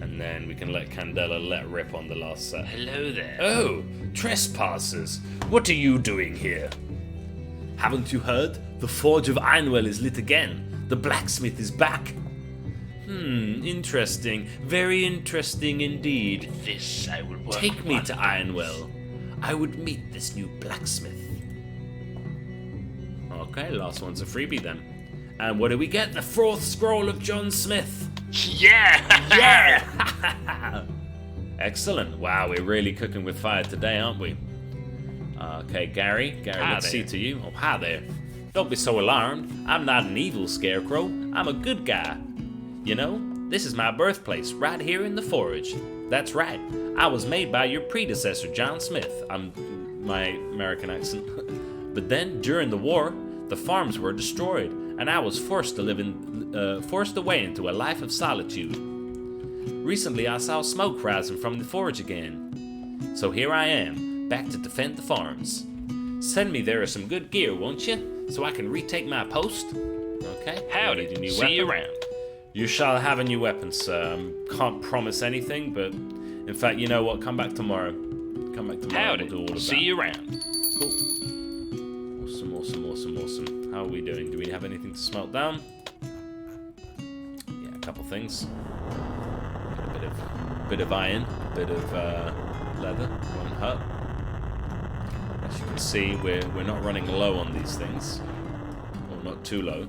And then we can let Candela let rip on the last set. Hello there. Oh, trespassers. What are you doing here? Haven't you heard? The Forge of Ironwell is lit again. The Blacksmith is back. Interesting. Very interesting indeed. This I will work Take me on. to Ironwell. I would meet this new blacksmith. Okay, last one's a freebie then. And what do we get? The fourth scroll of John Smith. Yeah! Yeah! Excellent. Wow, we're really cooking with fire today, aren't we? Okay, Gary. Gary, Hi let's there. see to you. Oh, hi there. Don't be so alarmed. I'm not an evil scarecrow. I'm a good guy. You know, this is my birthplace, right here in the forge. That's right. I was made by your predecessor, John Smith. My American accent. But then, during the war, the farms were destroyed, and I was forced away into a life of solitude. Recently, I saw smoke rising from the forge again. So here I am, back to defend the farms. Send me there some good gear, won't you? So I can retake my post? Okay. Howdy. Need a new See you weapon. around. You shall have a new weapon, sir. Can't promise anything, but in fact, you know what? Come back tomorrow. Come back tomorrow. Howdy. We'll do all of See that. you around. Cool. Awesome. How are we doing? Do we have anything to smelt down? Yeah, a couple things. Got a bit of iron, a bit of leather. One hut. As you can see, we're not running low on these things, or not too low.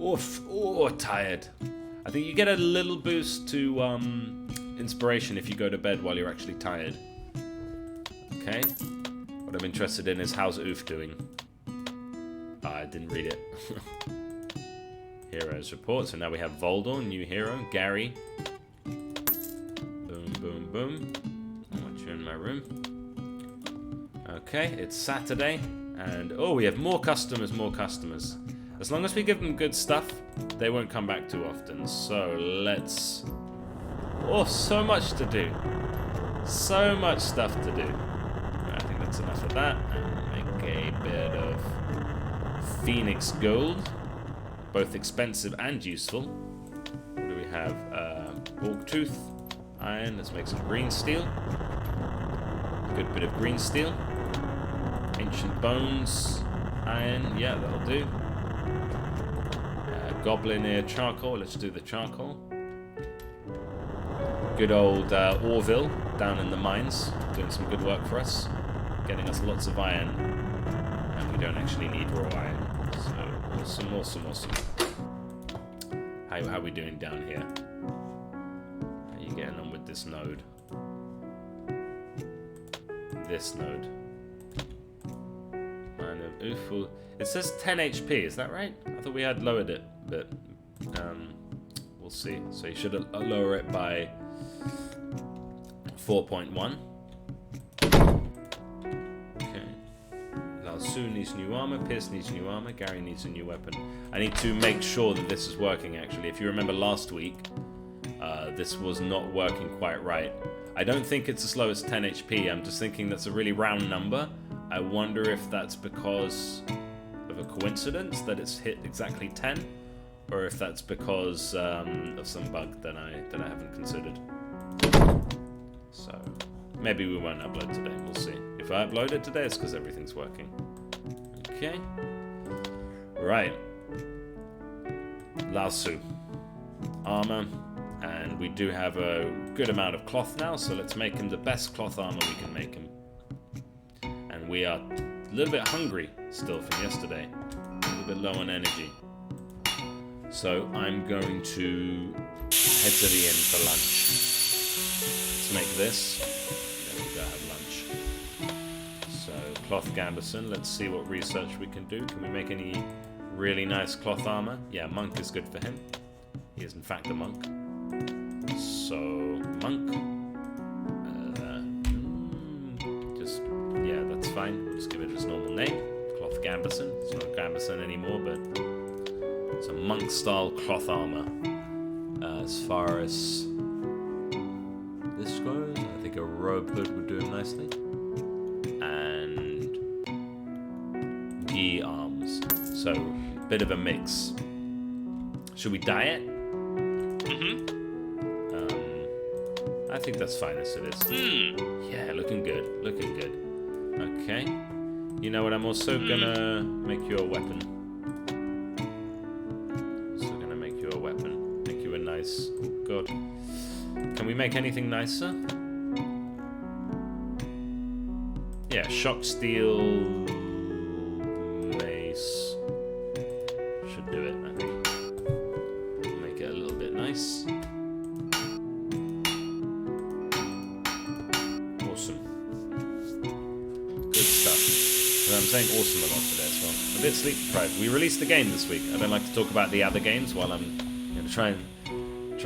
Oof! Oh, tired. I think you get a little boost to inspiration if you go to bed while you're actually tired. Okay. What I'm interested in is how's Oof doing. I didn't read it. Heroes report. So now we have Voldor, new hero. Gary. Boom. I want you in my room. Okay, it's Saturday. And oh, we have more customers. As long as we give them good stuff, they won't come back too often. So let's... Oh, so much to do. So much stuff to do. I think that's enough of that. And make a bit of Phoenix Gold. Both expensive and useful. What do we have? Orc Tooth. Iron. Let's make some green steel. Good bit of green steel. Ancient Bones. Iron. Yeah, that'll do. Goblin ear charcoal. Let's do the charcoal. Good old Orville down in the mines, doing some good work for us, getting us lots of iron, and we don't actually need raw iron. So awesome. How are we doing down here? How are you getting on with this node? Mine of Ooful. It says 10 HP. Is that right? I thought we had lowered it, but we'll see. So you should lower it by 4.1. Okay. Lao-Su needs new armor. Pierce needs new armor. Gary needs a new weapon. I need to make sure that this is working, actually. If you remember last week, this was not working quite right. I don't think it's as low as 10 HP. I'm just thinking that's a really round number. I wonder if that's because of a coincidence that it's hit exactly 10, or if that's because of some bug that I haven't considered. So maybe we won't upload today. We'll see. If I upload it today, it's because everything's working. Okay. Right. Lao-Su. Armor. And we do have a good amount of cloth now, so let's make him the best cloth armor we can make him. And we are a little bit hungry still from yesterday. A little bit low on energy. So I'm going to head to the inn for lunch. Let's make this. There we go, have lunch. So, cloth gambeson. Let's see what research we can do. Can we make any really nice cloth armor? Yeah, monk is good for him. He is in fact a monk. So, monk. Yeah, that's fine. We'll just give it its normal name. Cloth gambeson. It's not gambeson anymore, but it's a monk-style cloth armor. As far as this goes, I think a robe hood would do him nicely. And gi arms. So, bit of a mix. Should we dye it? I think that's fine as it is. Yeah, looking good. Okay. You know what? I'm also gonna make you a weapon. nice. Oh, God. Can we make anything nicer? Yeah, shock steel mace. Should do it, I think. Make it a little bit nice. Awesome. Good stuff. And I'm saying awesome a lot today as well. A bit sleep deprived. We released the game this week. I don't like to talk about the other games while I'm going to try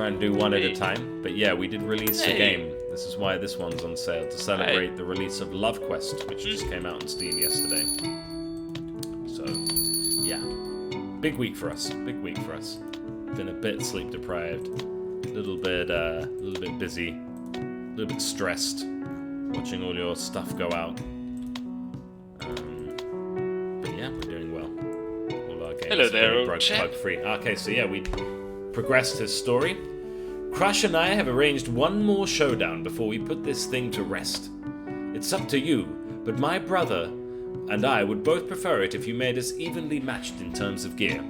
and do one at a time. But yeah, we did release a game. This is why this one's on sale, to celebrate the release of Love Quest, which just came out on Steam yesterday. So, yeah. Big week for us. Big week for us. Been a bit sleep deprived. A little bit busy. A little bit stressed. Watching all your stuff go out. But yeah, we're doing well. All our games Hello there, bug free. Okay, so yeah, we progressed his story. Crush and I have arranged one more showdown before we put this thing to rest. It's up to you, but my brother and I would both prefer it if you made us evenly matched in terms of gear.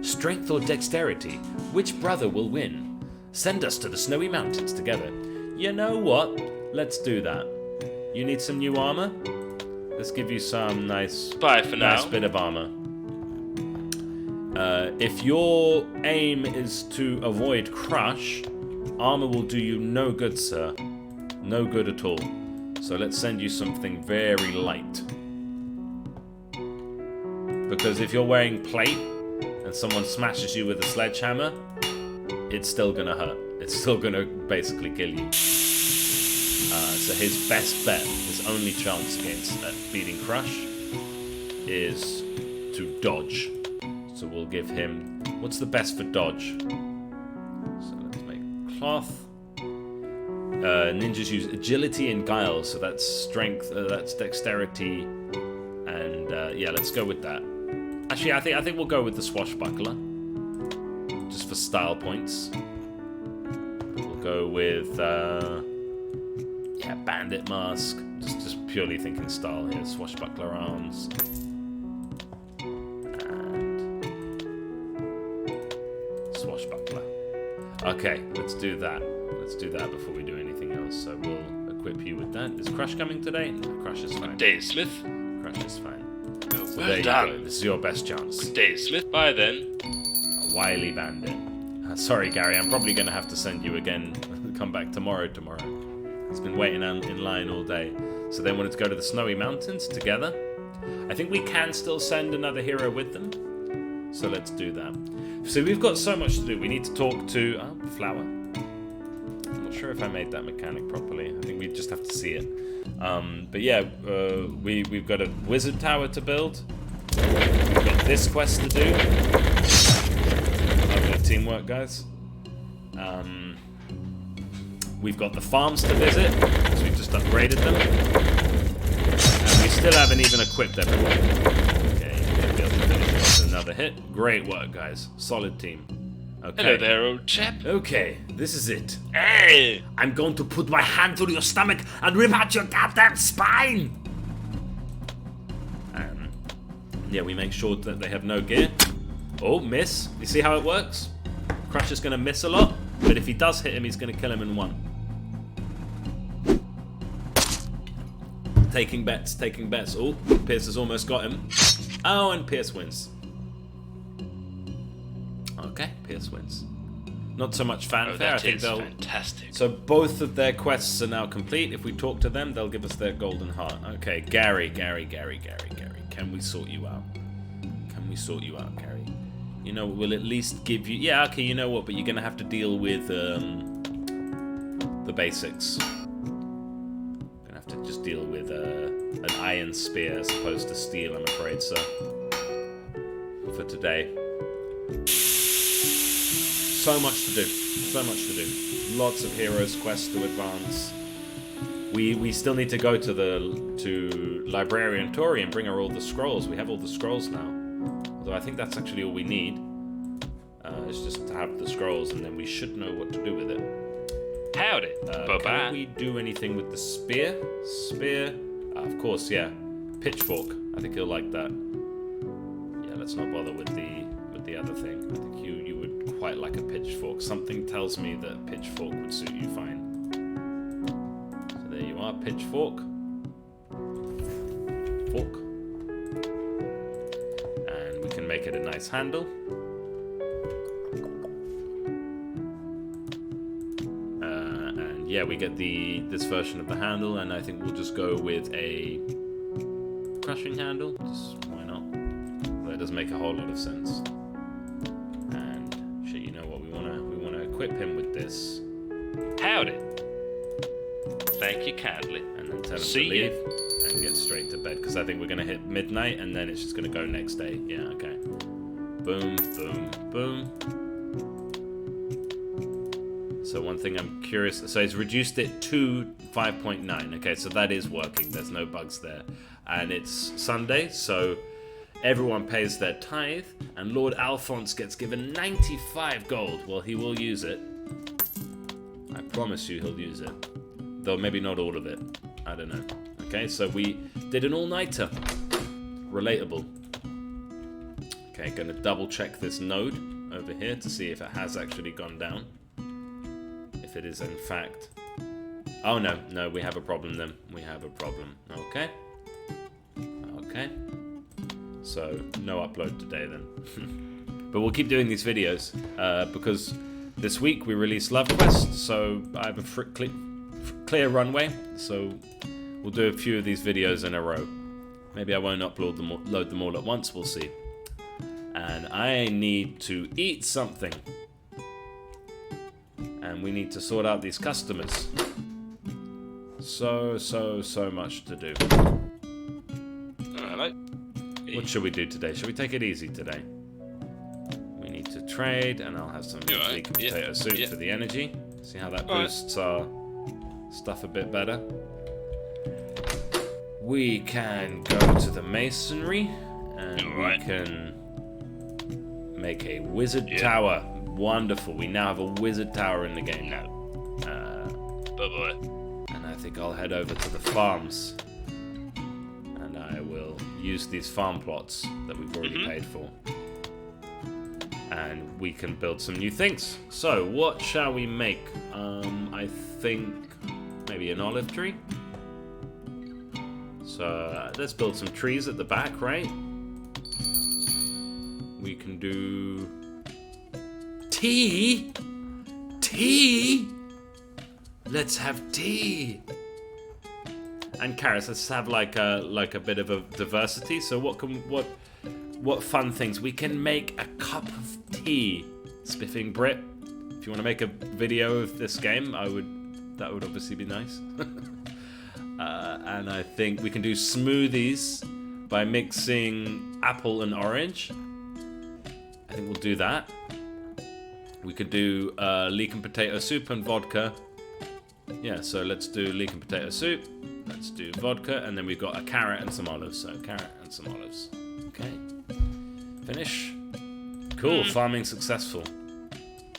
Strength or dexterity, which brother will win? Send us to the snowy mountains together. You know what? Let's do that. You need some new armor? Let's give you some nice bit of armor. If your aim is to avoid crush, armor will do you no good, sir. No good at all. So let's send you something very light. Because if you're wearing plate and someone smashes you with a sledgehammer, it's still gonna hurt. It's still gonna basically kill you. So his best bet, his only chance against beating Crush, is to dodge. So we'll give him... What's the best for dodge? So let's make cloth. Ninjas use agility and guile, so that's strength, that's dexterity, and yeah, let's go with that. Actually, I think we'll go with the swashbuckler, just for style points. We'll go with yeah, bandit mask, just purely thinking style here. Swashbuckler arms. Swashbuckler. Okay, let's do that. Let's do that before we do anything else. So we'll equip you with that. Is Crush coming today? No, Crush is fine. Good day, Smith. Crush is fine. Oh, So well there you done. go. This is your best chance. Good day, Smith. Bye then. A wily bandit. Sorry, Gary. I'm probably going to have to send you again. Come back tomorrow. He's been waiting in line all day. So they wanted to go to the snowy mountains together. I think we can still send another hero with them. So let's do that. So we've got so much to do. We need to talk to... Oh, Flower. I'm not sure if I made that mechanic properly. I think we just have to see it. But yeah, we've got a wizard tower to build. We've got this quest to do. Lovely teamwork, guys. We've got the farms to visit, because we've just upgraded them. And we still haven't even equipped everyone. Okay, we'll be able to finish off with another hit. Great work, guys. Solid team. Okay. Hello there, old chap. Okay, this is it. Hey! I'm going to put my hand through your stomach and rip out your goddamn spine! Yeah, we make sure that they have no gear. Oh, miss. You see how it works? Crush is going to miss a lot, but if he does hit him, he's going to kill him in one. Taking bets. Oh, Pierce has almost got him. Oh, and Pierce wins. Okay, Pierce wins. Not so much fanfare. I think they'll... fantastic. So both of their quests are now complete. If we talk to them, they'll give us their golden heart. Okay, Gary. Can we sort you out? Gary? You know, we'll at least give you... Yeah, okay, you know what? But you're going to have to deal with the basics. Going to have to just deal with an iron spear as opposed to steel, I'm afraid, sir. For today. So much to do. Lots of heroes quests to advance. We still need to go to Librarian Tori and bring her all the scrolls. We have all the scrolls now. Although I think that's actually all we need. It's just to have the scrolls, and then we should know what to do with it. Howdy. Can we do anything with the spear? Of course, yeah. Pitchfork. I think he'll like that. Yeah, let's not bother with the the other thing. I think you would quite like a pitchfork. Something tells me that a pitchfork would suit you fine. So there you are, pitchfork. Fork. And we can make it a nice handle. And yeah, we get this version of the handle, and I think we'll just go with a crushing handle. Just why not? Well, it does make a whole lot of sense. And shit, you know what? We wanna equip him with this. Howdy. Thank you kindly. And then tell him See to leave ya. and get straight to bed, because I think we're gonna hit midnight and then it's just gonna go next day. Yeah, okay. Boom, boom, boom. So one thing I'm curious, so it's reduced it to 5.9. Okay, so that is working. There's no bugs there. And it's Sunday, so everyone pays their tithe, and Lord Alphonse gets given 95 gold. Well, he will use it. I promise you he'll use it. Though maybe not all of it. I don't know. Okay, so we did an all-nighter. Relatable. Okay, gonna double check this node over here to see if it has actually gone down. If it is in fact... Oh no, we have a problem then. We have a problem. Okay. Okay. So, no upload today then. But we'll keep doing these videos, because this week we released Love Quest, so I have a clear runway, so we'll do a few of these videos in a row. Maybe I won't load them all at once, we'll see. And I need to eat something. And we need to sort out these customers. So much to do. Alright. What should we do today? Should we take it easy today? We need to trade, and I'll have some leek potato soup for the energy. See how that boosts our stuff a bit better. We can go to the masonry, and we can make a wizard tower. Wonderful. We now have a wizard tower in the game. Bye-bye. And I think I'll head over to the farms. And I will use these farm plots that we've already paid for. And we can build some new things. So, what shall we make? I think maybe an olive tree. So, let's build some trees at the back, right? We can do... Tea? Tea? Let's have tea. And carrots, let's have like a bit of a diversity. So what fun things? We can make a cup of tea. Spiffing Brit. If you want to make a video of this game, that would obviously be nice. And I think we can do smoothies by mixing apple and orange. I think we'll do that. We could do leek and potato soup and vodka. Yeah, so let's do leek and potato soup. Let's do vodka, and then we've got a carrot and some olives. So carrot and some olives. Okay. Finish. Cool, farming successful.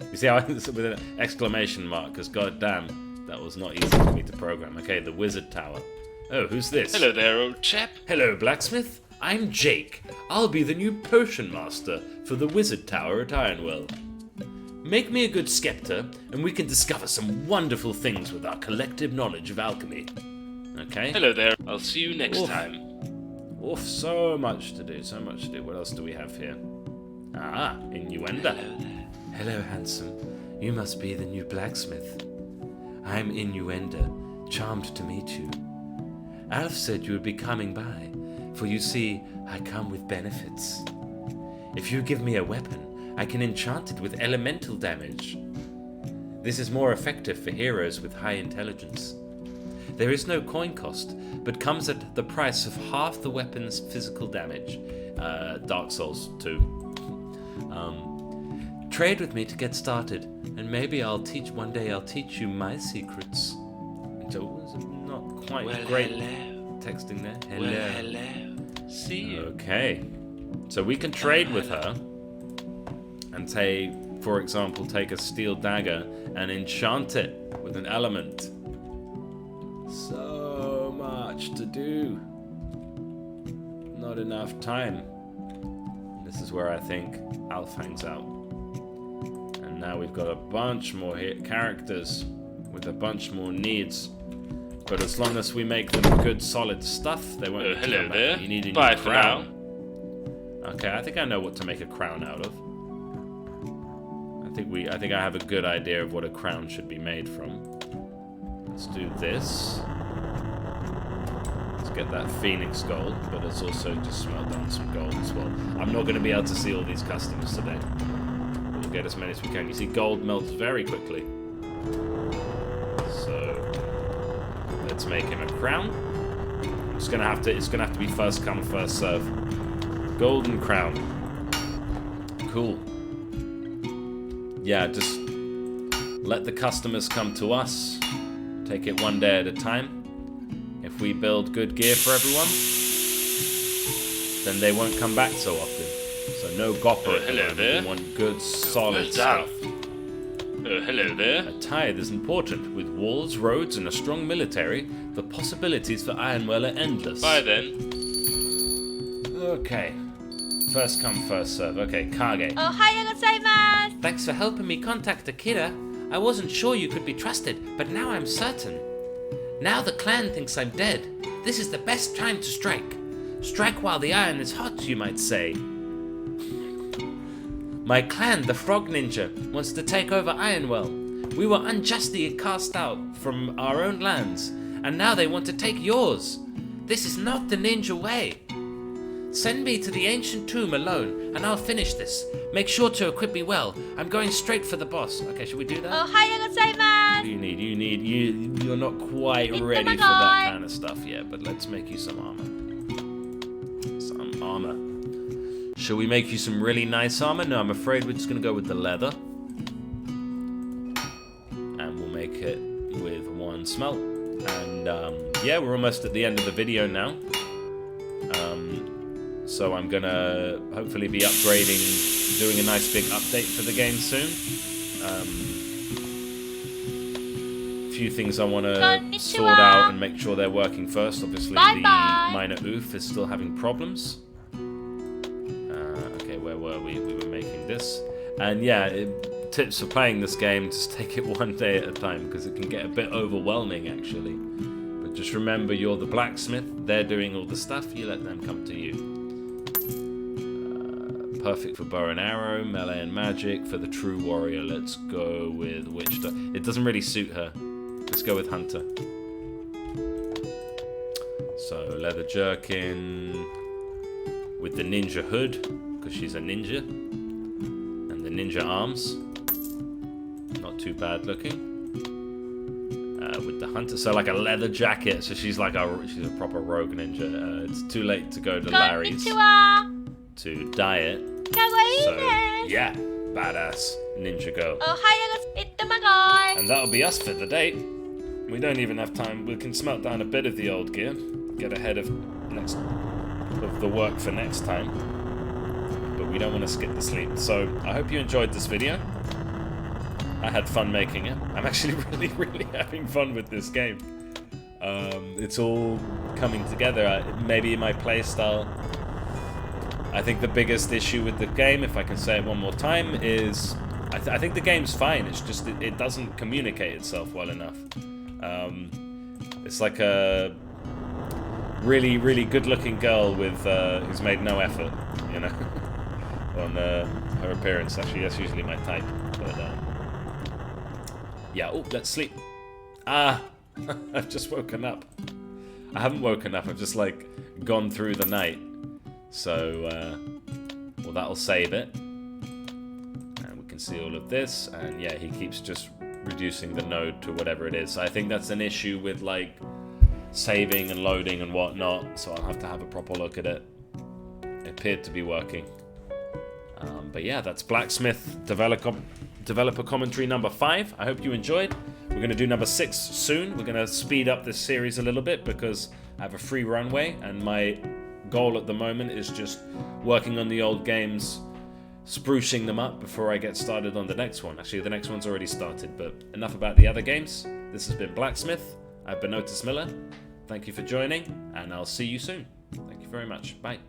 You see how I with an exclamation mark, because goddamn, that was not easy for me to program. Okay, the wizard tower. Oh, who's this? Hello there, old chap. Hello, Blacksmith. I'm Jake. I'll be the new potion master for the wizard tower at Ironwell. Make me a good scepter, and we can discover some wonderful things with our collective knowledge of alchemy. Okay? Hello there. I'll see you next time. Oof, so much to do, so much to do. What else do we have here? Ah, innuendo. Hello there. Hello, handsome. You must be the new blacksmith. I'm Innuendo, charmed to meet you. Alf said you would be coming by, for you see, I come with benefits. If you give me a weapon, I can enchant it with elemental damage. This is more effective for heroes with high intelligence. There is no coin cost, but comes at the price of half the weapon's physical damage. Dark Souls 2. Trade with me to get started, and maybe one day I'll teach you my secrets. So it was not quite great texting there. Hello. Well, hello. See you. Okay. So we can trade with her. And for example, take a steel dagger and enchant it with an element. So much to do. Not enough time. This is where I think Alf hangs out. And now we've got a bunch more characters with a bunch more needs. But as long as we make them good, solid stuff, they won't. Hello there. You need a Bye new for crown. now. Okay, I think I know what to make a crown out of. I think I have a good idea of what a crown should be made from. Let's do this. Let's get that Phoenix gold, but let's also just smelt down some gold as well. I'm not going to be able to see all these customers today. We'll get as many as we can. You see, gold melts very quickly. So let's make him a crown. It's gonna have to be first come, first serve. Golden crown. Cool. Yeah, just let the customers come to us. Take it one day at a time. If we build good gear for everyone, then they won't come back so often. So no gopper. Hello there. We want good, solid stuff. Hello there. A tithe is important. With walls, roads, and a strong military, the possibilities for Ironwell are endless. Bye then. Okay. First come, first serve. Okay, Kage. Ohayou gozaimasu! Thanks for helping me contact Akira. I wasn't sure you could be trusted, but now I'm certain. Now the clan thinks I'm dead. This is the best time to strike. Strike while the iron is hot, you might say. My clan, the Frog Ninja, wants to take over Ironwell. We were unjustly cast out from our own lands, and now they want to take yours. This is not the ninja way. Send me to the ancient tomb alone, and I'll finish this. Make sure to equip me well. I'm going straight for the boss. Okay, should we do that? Ohayou gozaimasu! You're not quite ready for that kind of stuff yet, but let's make you some armor. Some armor. Shall we make you some really nice armor? No, I'm afraid we're just going to go with the leather. And we'll make it with one smelt. And yeah, we're almost at the end of the video now. So I'm going to hopefully be upgrading, doing a nice big update for the game soon. Few things I want to sort out and make sure they're working first. Obviously, the minor oof is still having problems. Okay, where were we? We were making this. And yeah, tips for playing this game, just take it one day at a time, because it can get a bit overwhelming, actually. But just remember, you're the blacksmith. They're doing all the stuff. You let them come to you. Perfect for bow and arrow, melee and magic. For the true warrior, let's go with witch. It doesn't really suit her. Let's go with hunter. So leather jerkin with the ninja hood, because she's a ninja, and the ninja arms. Not too bad looking. With the hunter, so like a leather jacket. So she's a proper rogue ninja. It's too late to go to Larry's to dye it. So yeah, badass ninja girl. And that'll be us for the day. We don't even have time. We can smelt down a bit of the old gear, get ahead of the work for next time. But we don't want to skip the sleep. So I hope you enjoyed this video. I had fun making it. I'm actually really having fun with this game. It's all coming together. Maybe my playstyle. I think the biggest issue with the game, if I can say it one more time, is I think the game's fine. It's just it doesn't communicate itself well enough. It's like a really good-looking girl with who's made no effort, you know, on her appearance. Actually, that's usually my type. But yeah. Oh, let's sleep. I've just woken up. I haven't woken up. I've just like gone through the night. So, well, that'll save it. And we can see all of this. And yeah, he keeps just reducing the node to whatever it is. So I think that's an issue with like saving and loading and whatnot. So I'll have to have a proper look at it. It appeared to be working. But yeah, that's Blacksmith Developer Commentary number 5. I hope you enjoyed. We're going to do number 6 soon. We're going to speed up this series a little bit because I have a free runway and my goal at the moment is just working on the old games, sprucing them up before I get started on the next one. Actually, the next one's already started, but enough about the other games. This has been Blacksmith. I've been Otis Miller. Thank you for joining, and I'll see you soon. Thank you very much. Bye.